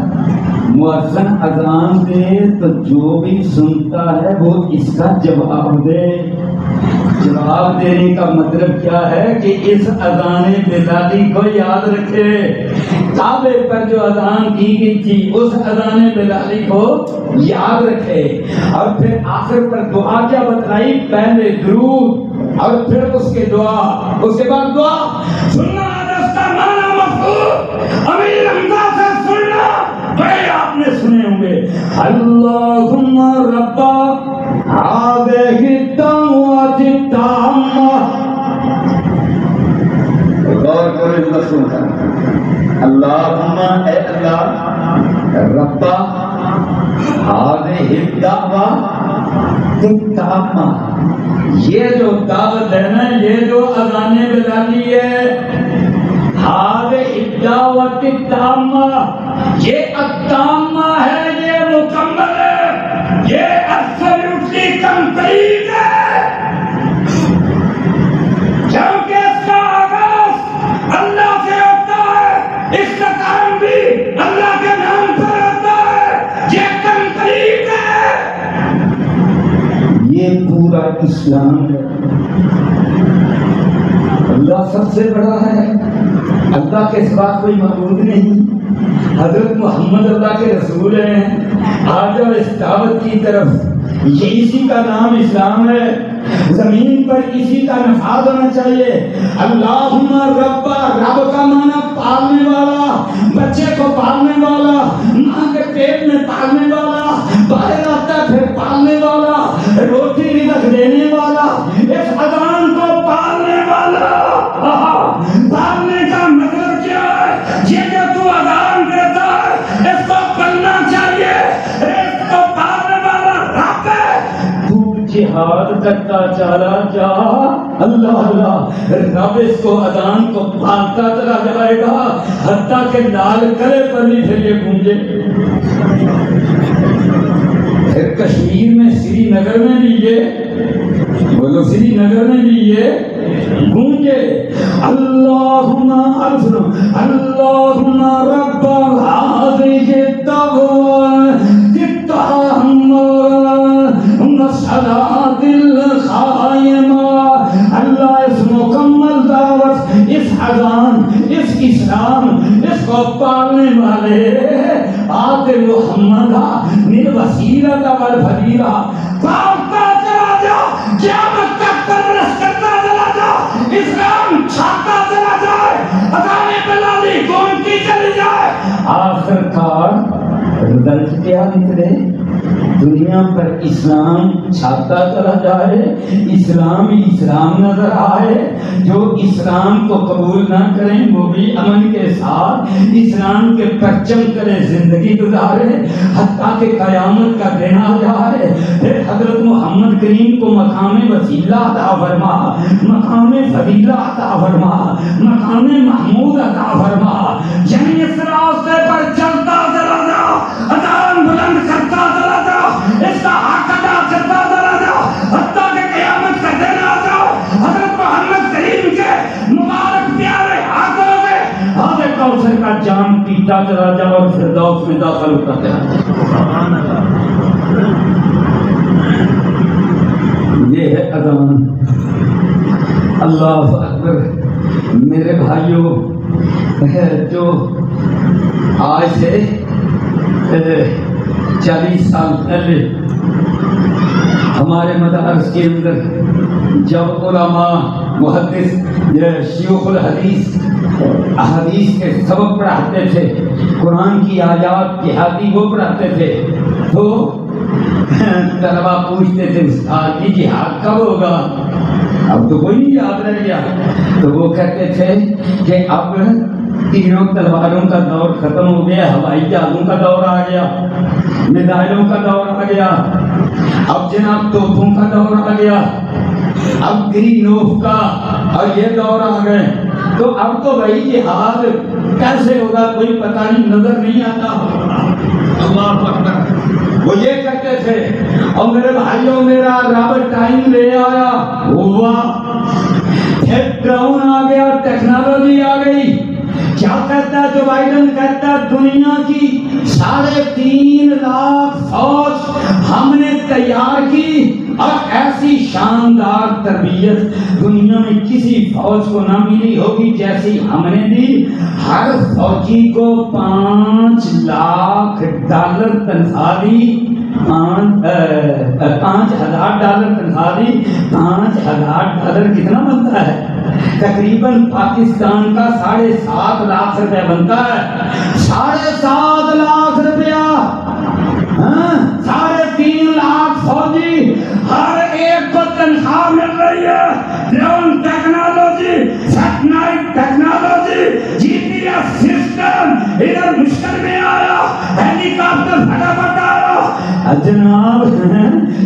مؤذن اذان دے تو جو بھی سنتا ہے وہ اس کا جواب دے۔ جواب دینے کا مطلب کیا ہے کہ اس اذان بلالی کو یاد رکھے۔ کعبے پر جو اذان کی گئی تھی اس اذان بلالی کو یاد رکھے۔ اور پھر آخر پر دعا کیا بتلائی؟ پہلے درود اور پھر اس کے دعا، اس کے بعد دعا۔ سننا اس کا معنی مفہوم امیر حمزہ سے سننا بڑے آپ نے سنے ہوں گے۔ اللہم ربا هذه الدعوة التامة، غور کرو اس لفظوں کا، اللہم اے اللہ، ربا هذه الدعوة التامة، یہ جو دعوت ہے نا، یہ جو اذان بلالی ہے، هذه الدعوة التامة، یہ التامة ہے، یہ مکمل ہے، یہ absolutely complete ہے، کیونکہ اس کا آغاز اللہ سے ہوتا ہے، اس کا کام بھی اللہ کے نام پر ہوتا ہے، یہ complete ہے، یہ پورا اسلام ہے۔ اللہ سب سے بڑا ہے، اللہ کے سوا کوئی معبود نہیں، حضرت محمد اللہ کے رسول ہیں۔ آ جاؤ اس دعوت کی طرف، یہ اسی کا نام اسلام ہے، زمین پر اسی کا نفاذ ہونا چاہیے۔ اللہم ربا، رب کا معنی پالنے والا، بچے کو پالنے والا، ماں کے پیٹ میں پالنے والا، باہر آتا پھر پالنے والا، روٹی رزق دینے والا، اس اذان کو پالنے والا۔ پالنے کا مطلب کیا ہے؟ یہ جو تو اذان دیتا ہے اس کو پڑھنا چاہیے، اس کو پالنے والا رب ہے۔ تو جہاد کرتا چلا جا، اللہ اللہ، رب اس کو اذان کو پالتا چلا جائے گا، حتیٰ کہ لال قلعے پر بھی پھر یہ گونجے۔ پھر کشمیر میں، سری نگر میں بھی یہ، بولو سری نگر میں بھی یہ گونجے اللہم رب هذه الدعوة الصلاة القائمة. اللہ اس مکمل دعوت، اس اذان، اس اسلام، اس کو پالنے والے آت محمد من وسیلۃ والفضیلہ پالتا چلا جا، قیامت تک پرورش کرتا چلا جا، اسلام چھاتا چلا جائے، اذان بلالی گونجتی چلی جائے، آخر کار رزلٹ کیا نکلے؟ دنیا پر اسلام چھاتا چلا جائے، اسلام نظر آئے. جو اسلام کو قبول نہ کریں وہ بھی امن کے ساتھ اسلام کے پرچم کرے زندگی گزارے حتیٰ کہ قیامت کا دن آ جائے. پھر حضرت محمد کریم کو مقام وسیلہ عطا فرما، مقام فضیلہ عطا فرما، مقام محمود عطا فرما. یعنی اس راستے پر چلتا چلا جا، اذان بلند کرتا چلا جا، اس کا حق ادا کرتا چلا جا حتیٰ کہ قیامت کا دن آ جاؤ حضرت محمد کریم کے مبارک پیارے ہاتھوں سے حوض کوثر کا جام پیتا چلا جا اور فردوس میں داخل ہوتا چلا جا. یہ ہے اذان. اللہ اکبر. میرے بھائیوں، جو آج سے 40 سال پہلے ہمارے مدارس کے اندر جب علماء محدث شیوخ الحدیث احادیث کے سبق پڑھاتے تھے، قرآن کی آیات جہادی وہ پڑھاتے تھے، تو طلبہ پوچھتے تھے استاد جی جہاد کب ہوگا؟ اب تو کوئی نہیں یاد رہ گیا. تو وہ کہتے تھے کہ اب تیروں تلواروں کا دور ختم ہو گیا، ہوائی جہازوں کا دور آ گیا، میزائلوں کا دور آ گیا، اب جناب توپوں کا دور آ گیا، اب گرینوف کا اور یہ دور آ گئے. تو اب تو بھائی جہاد کیسے ہوگا کوئی پتہ نہیں، نظر نہیں آتا. اللہ اکبر. وہ یہ کہتے تھے. اور میرے بھائیوں میرا رب ٹائم لے آیا ہوا، پھر ڈرون آ گیا، ٹیکنالوجی آ گئی. کیا کہتا ہے جو بائیڈن کہتا ہے دنیا کی 3.5 لاکھ فوج ہم نے تیار کی اور ایسی شاندار تربیت دنیا میں کسی فوج کو نہ ملی ہوگی جیسی ہم نے دی. ہر فوجی کو $5 لاکھ تنخواہ دی، $5,000 تنخواہ دی. $5,000 کتنا بنتا ہے؟ تقریباً پاکستان کا 7.5 لاکھ روپے بنتا ہے. 7.5 لاکھ روپیہ، 3.5 لاکھ فوجی، ہر ایک کو تنخواہ مل رہی ہے. Drone technology, satellite technology, GPS system ادھر مشکل میں آیا، ہیلی کاپٹر فٹافٹ آیا. جناب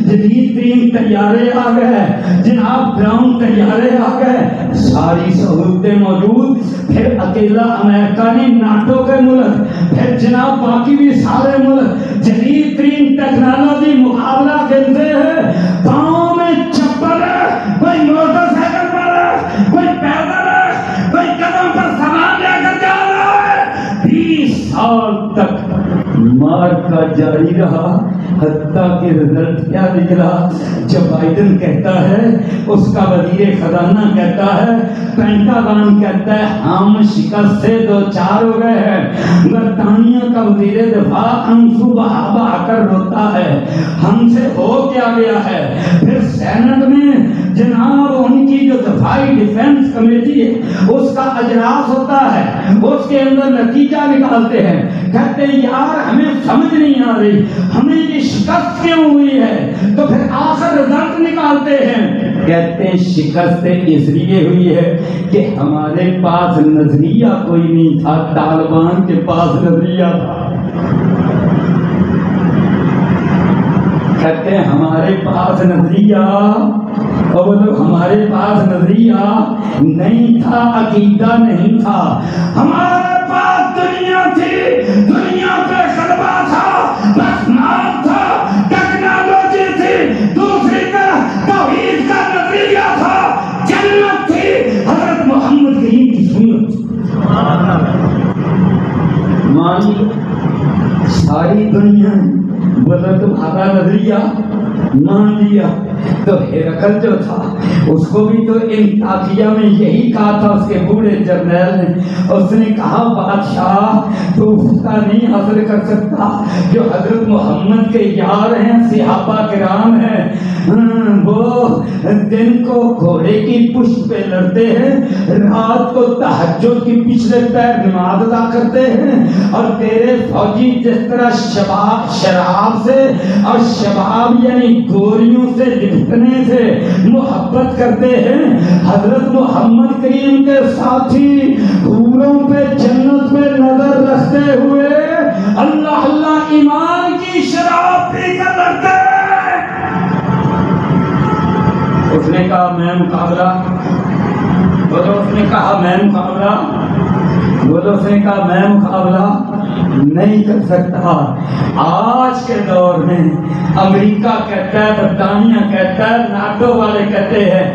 جدید ترین طیارے آ گئے، جناب ڈرون طیارے آ گئے، ساری سہولتیں موجود. پھر اکیلا امریکہ نہیں، ناٹو کے ملک، پھر جناب باقی بھی سارے ملک جدید ترین ٹیکنالوجی مقابلہ کرتے ہیں. پاؤں میں چپل ہے، کوئی موٹر سائیکل پر ہے، کوئی پیدل ہے، کوئی قدم پر سامان لے کر جا رہا ہے. 20 سال تک مار کا جاری رہا حتیٰ کہ رزلٹ کیا نکلا. جب بائیڈن کہتا ہے، اس کا وزیر خزانہ کہتا ہے، پینٹاگون کہتا ہے ہم شکست سے 2-4 ہو گئے ہیں. برطانیہ کا وزیر دفاع آنسو بہا بہا کر روتا ہے، ہم سے ہو کیا گیا ہے. پھر سینٹ میں جناب ان کی جو دفاعی ڈیفنس کمیٹی ہے اس کا اجلاس ہوتا ہے، اس کے اندر نتیجہ نکالتے ہیں. کہتے ہیں یار ہمیں سمجھ نہیں آ رہی ہمیں یہ شکست کیوں ہوئی ہے. تو پھر آخر رزلٹ نکالتے ہیں، کہتے ہیں شکست اس لیے ہوئی ہے کہ ہمارے پاس نظریہ کوئی نہیں تھا، طالبان کے پاس نظریہ تھا. کہتے ہیں ہمارے پاس نظریہ، اور ہمارے پاس نظریہ نہیں تھا، عقیدہ نہیں تھا. ہمارے پاس دنیا تھی، دنیا پہ غلبہ تھا، بس نام تھا، ٹیکنالوجی تھی، دوسری طرف توحید کا نظریہ تھا، جنت تھی، ساری دنیا بولے تمہارا نظریہ مان لیا. تو ہرقل جو تھا اس کو بھی تو انطاکیہ میں یہی کہا تھا اس کے بوڑھے جرنیل نے. اس نے کہا بادشاہ تو اس کا نہیں حاصل کر سکتا جو حضرت محمد کے یار ہیں, صحابہ کرام ہیں, وہ دن کو گھوڑے کی پشت پہ لڑتے ہیں, رات کو تہجد کی پچھلے پیر نماز ادا کرتے ہیں, اور تیرے فوجی جس طرح شراب سے اور شباب یعنی گوریوں سے لپٹنے سے محبت کرتے ہیں, حضرت محمد کریم کے ساتھی حوروں پہ جنت پہ نظر رکھتے ہوئے اللہ اللہ ایمان کی شراب پی کر لڑتے ہیں. اس نے کہا میں مقابلہ, بولو اس نے کہا میں مقابلہ, بولو اس نے کہا میں مقابلہ نہیں کر سکتا. آج کے دور میں امریکہ کہتا ہے, برطانیہ کہتا ہے, ناٹو والے کہتے ہیں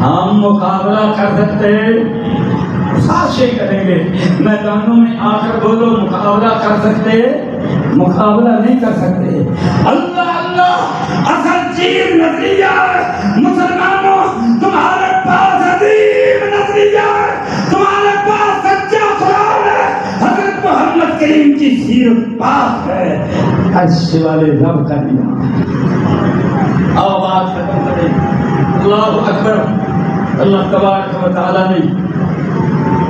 ہم مقابلہ کر سکتے ہیں, سازشیں کریں گے میدانوں میں آ کر. بولو مقابلہ کر سکتے, مقابلہ نہیں کر سکتے. اللہ اللہ اصل چیز نظریہ ہے. مسلمانوں تمہارے پاس عظیم نظریہ ہے, تمہارے پاس سچا قرآن ہے, حضرت محمد کریم کی سیرت پاک ہے. عرش والے رب کا نام آواز ختم کریں. اللہ اکبر. اللہ تبارک و تعالیٰ نے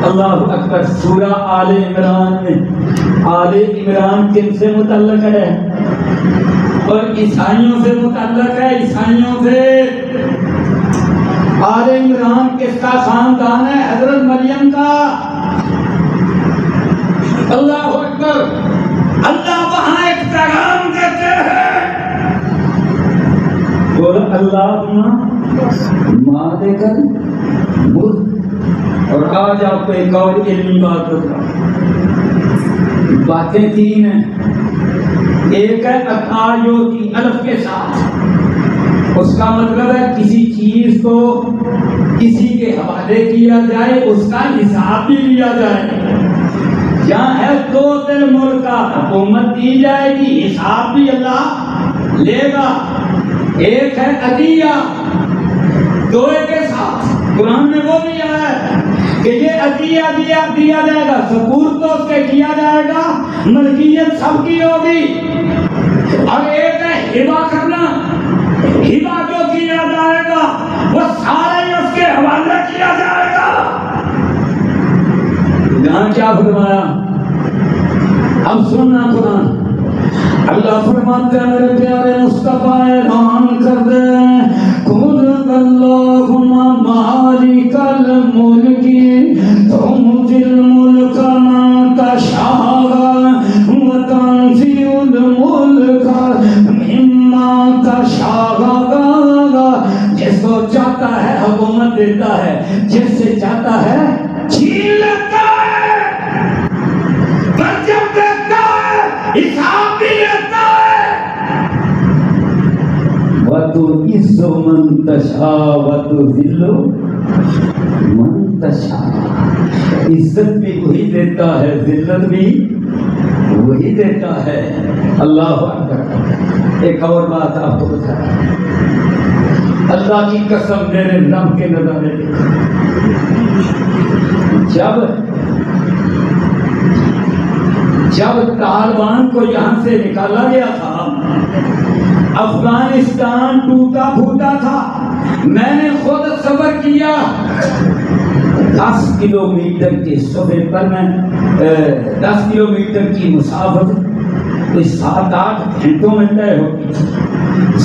اللہ اکبر سورہ آل عمران میں, آل عمران کن سے متعلق ہے؟ اور عیسائیوں سے متعلق ہے. عیسائیوں سے آل عمران کس کا خاندان ہے؟ حضرت مریم کا. اللہ اکبر. اللہ وہاں ایک پیغام دیتے ہیں, بول اللہ ماں دے کر مرد. اور آج آپ کو ایک اور علمی بات بتا. باتیں تین ہیں. ایک ہے اکایوتی الف کے ساتھ, اس کا مطلب ہے کسی چیز کو کسی کے حوالے کیا جائے, اس کا حساب بھی لیا جائے. یہاں ہے دو دل ملک کا حکومت دی جائے گی, حساب بھی اللہ لے گا. ایک ہے عطیہ دوئے کے ساتھ, قرآن میں وہ بھی آیا ہے کہ یہ عطیہ دیا جائے گا, سپورٹ تو اس کے کیا جائے گا, ملکیت سب کی ہوگی. اور ایک ہے ہبہ کرنا, ہبہ جو کیا جائے گا وہ سارے اس کے حوالے کیا جائے گا. یہاں کیا فرمایا؟ اب سننا قرآن. اللہ فرماتے ہیں میرے پیارے مصطفیٰ اعلان کر دیں قل اللہم مالک الملک تؤتی الملک من تشاء وتنزع الملک ممن تشاء. جس کو چاہتا ہے حکومت دیتا ہے, جس سے چاہتا ہے چھین لیتا ہے, برجم دیتا ہے, حساب بھی لیتا ہے. وَتُعِزُّ مَن تَشَاءُ وَتُذِلُّ مَن تَشَاءُ. عزت بھی وہی دیتا ہے, ذلت بھی وہی دیتا ہے. اللہ اکبر. ایک اور بات آپ کو بتایا, اللہ کی قسم میرے رب کے نظارے جب طالبان کو یہاں سے نکالا گیا تھا, افغانستان ٹوٹا پھوٹا تھا, میں نے خود سفر کیا 10 کلومیٹر کے سفر پر. میں 10 کلومیٹر کی مسافت 7-8 گھنٹوں میں طے ہوتی تھی.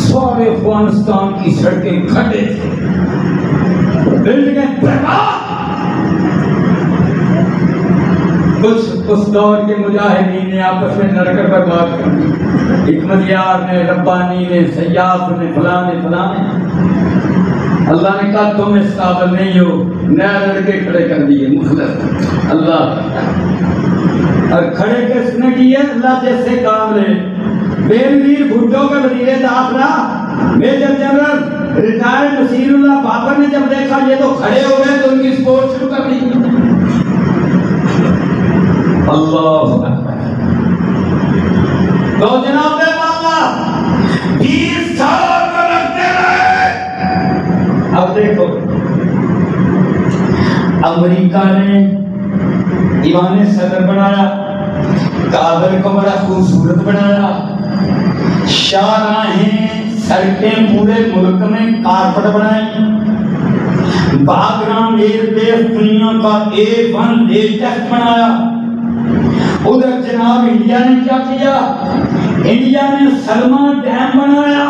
سارے افغانستان کی سڑکیں کھڈے تھے, بلڈنگیں برباد. کچھ اس دور کے مجاہدین نے آپس میں لڑ کر برباد کر دی. حکمت یار نے, ربانی نے, سیاف نے, فلاں نے, فلاں نے. اللہ نے کہا تم اس قابل نہیں ہو, نیا لڑکے کھڑے کر دیے مخلص. اللہ اور کھڑے کس نے کیے؟ اللہ جیسے کام لے. بینویر بھٹو کے وزیر داخلہ میجر جنرل ریٹائرڈ نصیر اللہ بابر نے جب دیکھا یہ تو کھڑے ہو گئے تو ان کی سپورٹ شروع کر دی. اللہ امریکہ نے ایوان صدر بنایا، کابل کو بڑا خوبصورت بنایا، شاہراہیں سڑکیں پورے ملک میں کارپٹ بنائی، باگرام ایئر بیس دنیا کا A1 لیٹسٹ بنایا۔ ادھر جناب انڈیا نے کیا کیا؟ انڈیا نے سلما ڈیم بنایا۔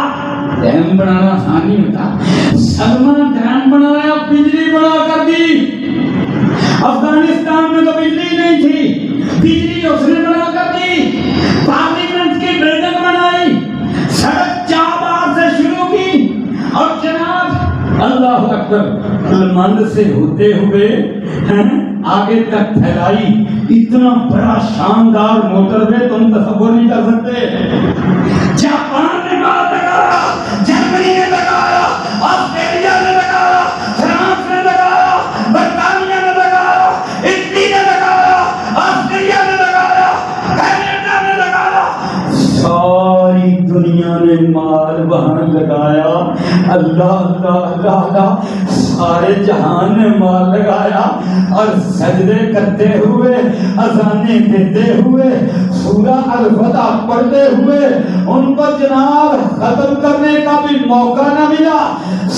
ڈیم بنانا آسان نہیں ہوتا، سلما ڈیم بنایا، بجلی بنا کر دی۔ افغانستان میں تو بجلی نہیں تھی، بجلی اس نے بنا کر دی۔ پارلیمنٹ کی بلڈنگ بنائی، سڑک چابہار سے شروع کی، اور جناب اللہ اکبر ہلمند سے ہوتے ہوئے آگے تک پھیلائی۔ اتنا بڑا شاندار موٹر وے تم تصور نہیں کر سکتے۔ جاپان نے مال لگایا، جرمنی نے لگایا، آسٹریلیا نے لگایا، فرانس نے لگایا، برطانیہ نے لگایا، اٹلی نے لگایا، آسٹریلیا نے لگایا، کینیڈا نے لگایا، ساری دنیا نے مال وہاں لگایا۔ اللہ اللہ اللہ اللہ، سارے جہان نے مال لگایا، اور سجدے کرتے ہوئے، اذانیں دیتے ہوئے، سورہ الفتح پڑھتے ہوئے ان کو جناب ختم کرنے کا بھی موقع نہ ملا۔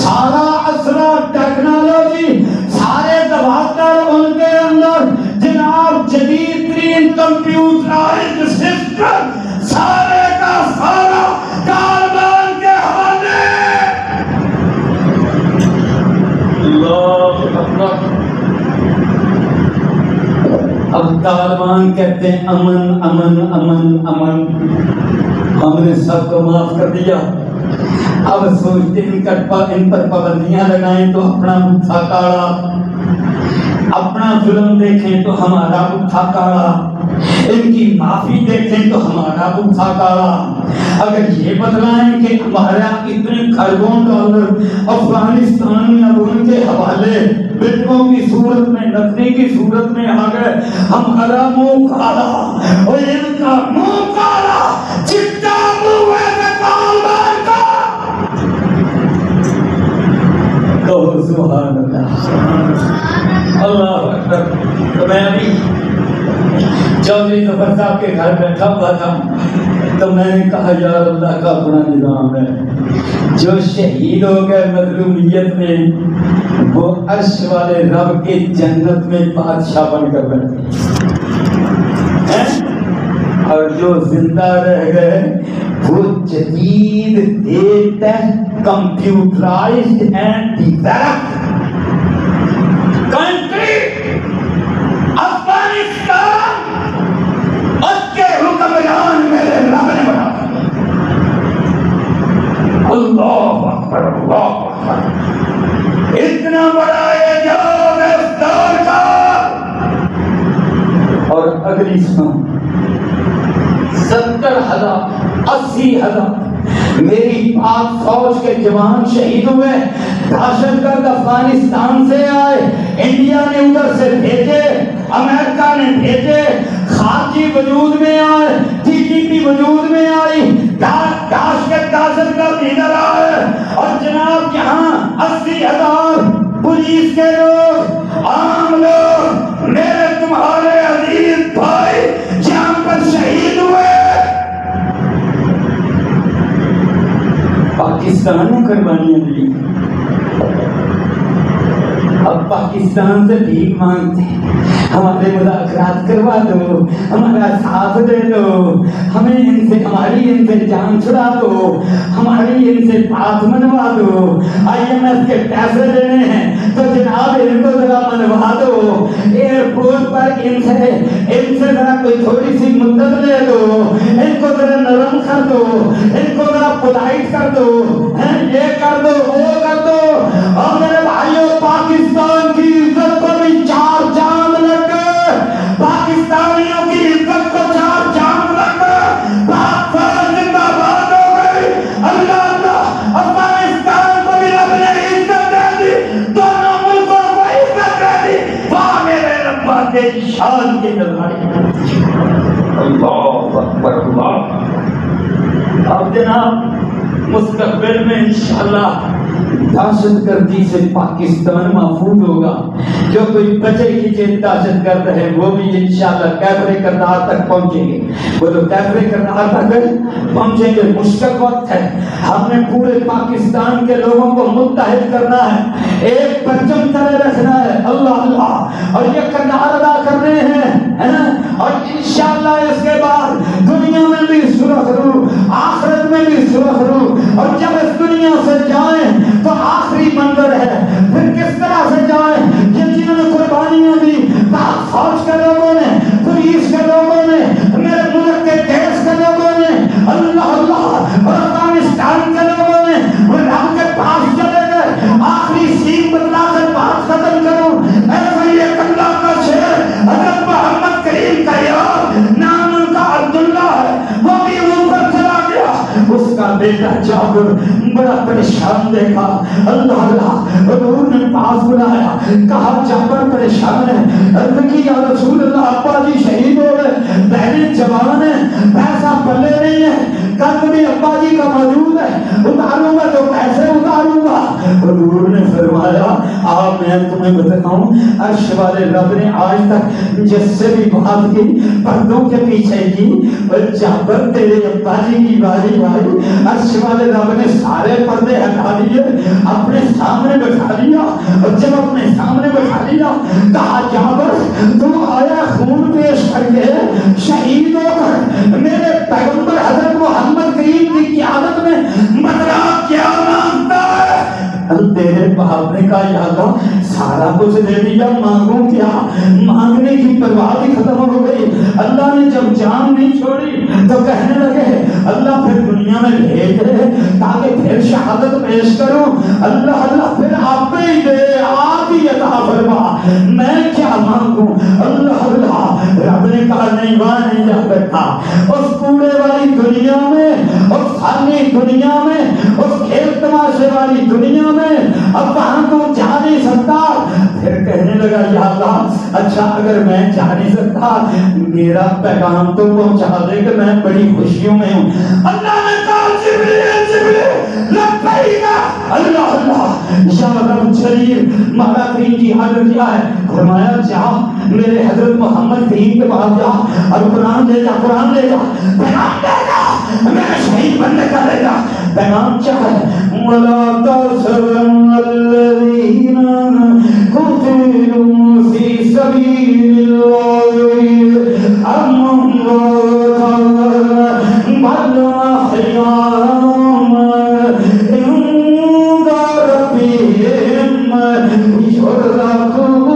سارا اسرا ٹیکنالوجی، سارے دفاتر ان کے اندر جناب جدید ترین کمپیوٹرائزڈ سسٹم، سارے کا سارا طالبان کے حوالے۔ اللہ اکبر۔ اب طالبان کہتے ہیں امن امن امن امن، ہم نے سب کو معاف کر دیا، اب سوچتے ان پر پابندیاں لگائیں تو اپنا بھوکا کاڑا، اپنا ظلم دیکھیں تو ہمارا بھوکا کاڑا، ان کی معافی دیکھیں تو ہمارا بھوکا کاڑا۔ اگر یہ بتلائیں کہ ہمارا اتنے کھربوں ڈالر افغانستان میں اب ان کے حوالے بیٹوں کی صورت میں، نقدی کی صورت میں آ گئے، ہمارا منہ کالا اور ان کا منہ کالا، چٹا منہ ہے طالبان کا۔ کہو سبحان اللہ، اللہ اکبر۔ تو میں ابھی چودھری ظفر صاحب کے گھر بیٹھا ہوا تھا، تو میں نے کہا یار اللہ کا اپنا نظام ہے، جو شہید ہو گئے مظلومیت میں وہ عرش والے رب کے جنت میں بادشاہ بن کر بیٹھے، اور جو زندہ رہ گئے وہ جدید latest computerised and developed country Afghanistan, اس کے حکمران میرے رب نے بنا۔ اللہ اکبر اللہ اکبر، اتنا بڑا اعجاز ہے اس دور کا۔ اور اگلی سنو، 70,000 80,000 میری پاک فوج کے جوان شہید ہوئے، دہشت گرد افغانستان سے آئے، انڈیا نے ادھر سے بھیجے، امریکہ نے بھیجے، خارجی وجود میں آئے، ٹی ٹی پی وجود میں آئی، دہشت گرد ادھر آئے، اور جناب یہاں 80,000 پولیس کے لوگ، عام لوگ، میرے تمہارے عزیز بھائی جہاں پر شہید ہوئے۔ پاکستان نے قربانیاں دی، اب پاکستان سے بھیک مانگتے، ہمارے مذاکرات کروا دو، ہمارا ساتھ دے دو، ہمیں ہماری ان سے جان چھڑا دو، ہماری ان سے بات منوا دو، IMF کے پیسے دینے ہیں تو جناب ان کو ذرا منوا دو، ایئرپورٹ پر ان سے ذرا کوئی تھوڑی سی مدت لے دو، ان کو ذرا نرم کر دو، ان کو ذرا پولائٹ کر دو، یہ کر دو وہ کر دو۔ اور میرے بھائیوں، پاکستان کی عزت کو بھی 4 چاند لگ گئے، پاکستانیوں کی عزت کو 4 چاند لگ گئے، پاک فوج زندہ باد ہو گئی۔ اللہ اللہ، افغانستان کو بھی رب نے عزت دے دی، دونوں ملکوں کو عزت دے دی۔ واہ میرے رب تیری شان کی نظارے، اللہ اکبر اللہ۔ اب جناب مستقبل میں انشاءاللہ دہشت گردی سے پاکستان محفوظ ہوگا، جو کوئی بچے کی چیتاشت کر رہے ہیں وہ بھی انشاءاللہ کیفر کردار تک پہنچیں گے. وہ تو کیفر کردار تک پہنچیں گے. مشکل وقت ہے. ہم نے پورے پاکستان کے لوگوں کو متحد کرنا ہے, ایک پرچم تلے رکھنا ہے. اللہ اللہ, اور یہ کردار ادا کرنے ہیں, اور انشاءاللہ اس کے بعد دنیا میں بھی سرخ رو, آخرت میں بھی سرخ رو. اور جب اس دنیا سے جائیں تو آخری منظر ہے. پھر کس طرح سے جائیں؟ کہ جنہوں نے قربانیاں دی, پاک فوج کے لوگوں نے, پولیس کے لوگوں نے, میرے ملک کے دیش کے لوگوں نے, اللہ اللہ, اور افغانستان کے لوگوں نے, وہ رب کے پاس چلے گئے. آخری سین بتلا کر بات ختم کروں. ایسا یہ اللہ کا شعر حضرت محمد کریم کا یار, نام ان کا عبداللہ ہے, وہ بھی اوپر چلا گیا. اس کا بیٹا جابر بڑا پریشان دیکھا. اللہ اللہ, حضور نے پاس بلایا, کہا جابر پریشان ہے. عرض کی یا رسول اللہ, ابا جی شہید ہو گئے, بہنیں جوان ہیں, پیسہ پلے نہیں ہے, قلب بھی ابا جی کا موجود ہے, اتاروں گا تو کیسے اتاروں گا؟ حضور نے فرمایا, آپ میں تمہیں بتاؤں, عرش والے رب نے آج تک جس سے بھی بات کی پردوں کے پیچھے کی, اور جابر تیرے ابا جی کی باری بھائی, عرش والے رب نے سارے پردے ہٹا دیے, اپنے سامنے بٹھا لیا. اور جب اپنے سامنے بٹھا لیا, کہا جابر تم آیا خون پیش کر کے, شہید ہو کر میرے پیغمبر حضرت محمد کریم کی قیادت میں بدلا کیا مانگتا ہے؟ تیرے باپ نے کہا یا اللہ سارا کچھ دے دیا, مانگوں کیا؟ مانگنے کی پرواہ بھی ختم ہو گئی. اللہ نے جب جان نہیں چھوڑی تو کہنے لگے اللہ پھر دنیا میں بھیج دے تاکہ پھر شہادت پیش کروں. اللہ اللہ, پھر آپ ہی دے, آپ ہی عطا فرما, میں کیا مانگوں؟ اللہ اللہ. رب نے کہا نہیں, وہاں نہیں جا سکتا. اس کوڑے والی دنیا میں, اس خالی دنیا میں, اس کھیل تماشے والی دنیا میں اب وہاں تو جا نہیں سکتا. پھر کہنے لگا یا اللہ اچھا اگر میں جا نہیں سکتا, میرا پیغام تو پہنچا دے کہ میں بڑی خوشیوں میں ہوں. اللہ نے کہا جبریل جبریل لبیک. اللہ اللہ, یا رب جلیل, مولا کریم کی حاضر کیا ہے؟ فرمایا جا میرے حضرت محمد کریم کے پاس جا اور قرآن لے جا, قرآن لے جا, پیغام لے جا, میرے شہید بننے کا لے جا. پیغام کیا ہے؟ وَلَا تَحْسَبَنَّ الَّذِينَ قُتِلُوا فِي سَبِيلِ اللَّهِ أَمْوَاتًا بَلْ أَحْيَاءٌ عِندَ رَبِّهِمْ يُرْزَقُونَ.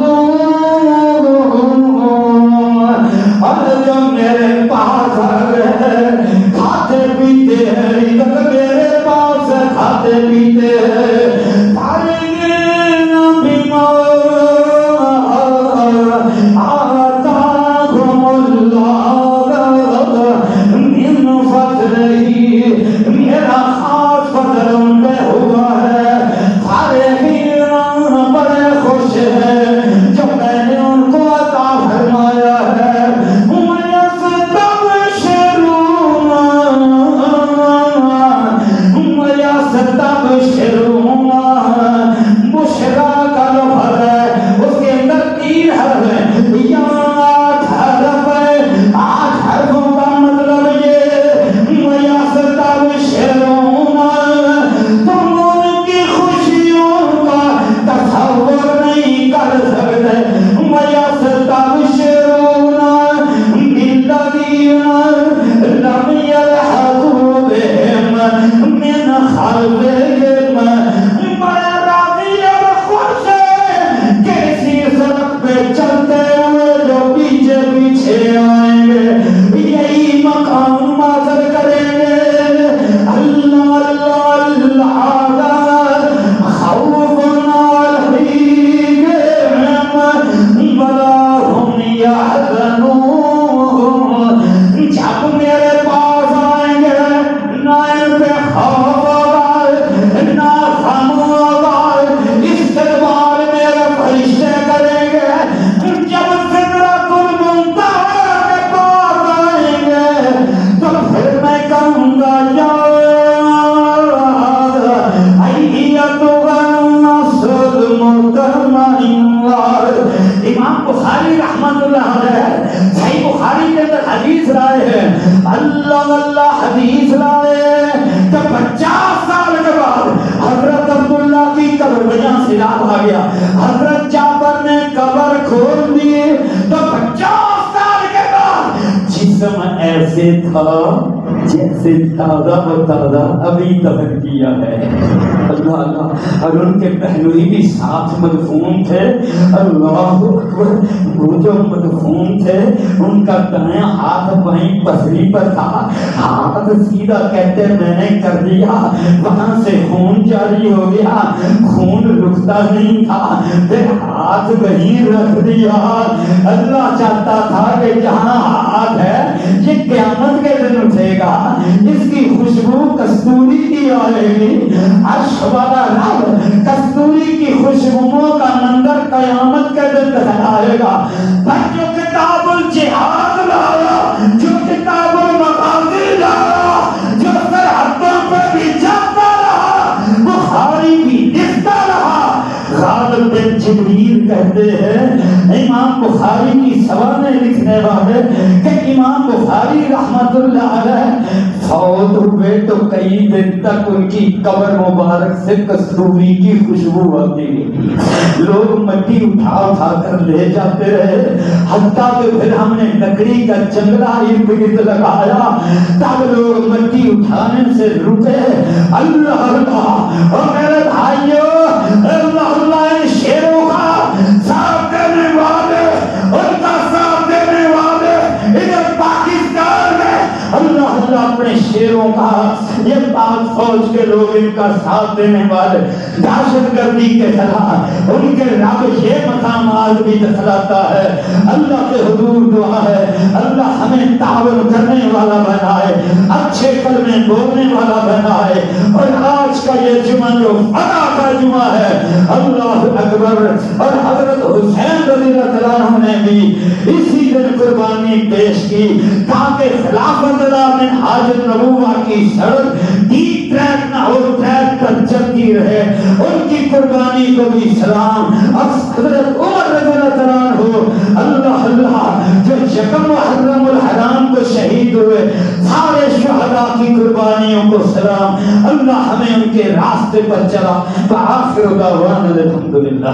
اور جو میرے پاس ہے کھاتے پیتے ہیں, ادھر میرے پاس کھاتے پیتے ہیں, پائیں بیما آتاکم اللہ من فضلہ اکبر. امام بخاری رحمت اللہ علیہ صحیح بخاری کے اندر حدیث لائے ہیں, اللہ اللہ حدیث لائے کہ 50 سال کے بعد حضرت عبداللہ کی قبر میں سیلاب آ گیا. حضرت جابر نے قبر کھول دی تو 50 سال کے بعد جسم ایسے تھا جیسے تازہ و تازہ ابھی دفن کیا ہے. اللہ اللہ. اور ان کے پہلوی بھی ساتھ مدفون تھے. اللہ اکبر. وہ جو مدفون تھے ان کا دائیں ہاتھ بائیں پسلی پر تھا, ہاتھ سیدھا کہتے میں نے کر دیا, وہاں سے خون جاری ہو گیا, خون رکتا نہیں تھا, پھر ہاتھ وہیں رکھ دیا. اللہ چاہتا تھا کہ جہاں ہاتھ ہے یہ قیامت کے دن اٹھے گا, اس کی خوشبو کستوری کی آئے گی. عرش والا رب کستوری کی خوشبوؤں کا منظر قیامت کے دن دکھائے گا. پر جو کتاب الجہاد لایا, جو کتاب المغازی لایا, جو سرحدوں پہ بھی جاتا رہا, بخاری بھی لکھتا رہا. غالب بن جبریل کہتے ہیں امام بخاری کی سوانے لکھنے والے کہ امام بخاری رحمت اللہ علیہ فوت ہوئے تو کئی دن تک ان کی قبر مبارک سے کستوری کی خوشبو آتی رہی. لوگ مٹی اٹھا اٹھا کر لے جاتے رہے, حتیٰ کہ پھر ہم نے لکڑی کا جنگلہ ارد گرد لگایا, تب لوگ مٹی اٹھانے سے رکے. اللہ اللہ. اور میرے بھائیوں, اللہ اللہ ان شیروں کا ساتھ دینے والے, ان کا ساتھ دینے والے ادھر پاکستان میں اللہ اللہ اپنے شیروں کا, یہ پاک فوج کے لوگ ان کا ساتھ دینے والے, دہشت گردی کے خلاف ان کے رب یہ مقامات بھی دکھلاتا ہے. اللہ کے حضور دعا ہے اللہ ہمیں تعاون کرنے والا بنائے, اچھے کلمے بولنے والا بنائے. اور آج کا یہ جمعہ جو فدا کا جمعہ ہے, اللہ اکبر. اور حضرت حسین رضی اللہ عنہ نے بھی اسی دن قربانی پیش کی تاکہ خلافت میں حاج نبوہ کی سڑک ڈیپ ٹریک نہ ہو, ٹریک پر چلتی رہے. ان کی قربانی کو بھی سلام. اب حضرت عمر رضی اللہ عنہ اللہ اللہ جو یکم محرم الحرام کو شہید ہوئے, سارے شہداء کی قربانیوں کو سلام. اللہ ہمیں ان کے راستے پر چلا. وآخر دعوانا الحمدللہ.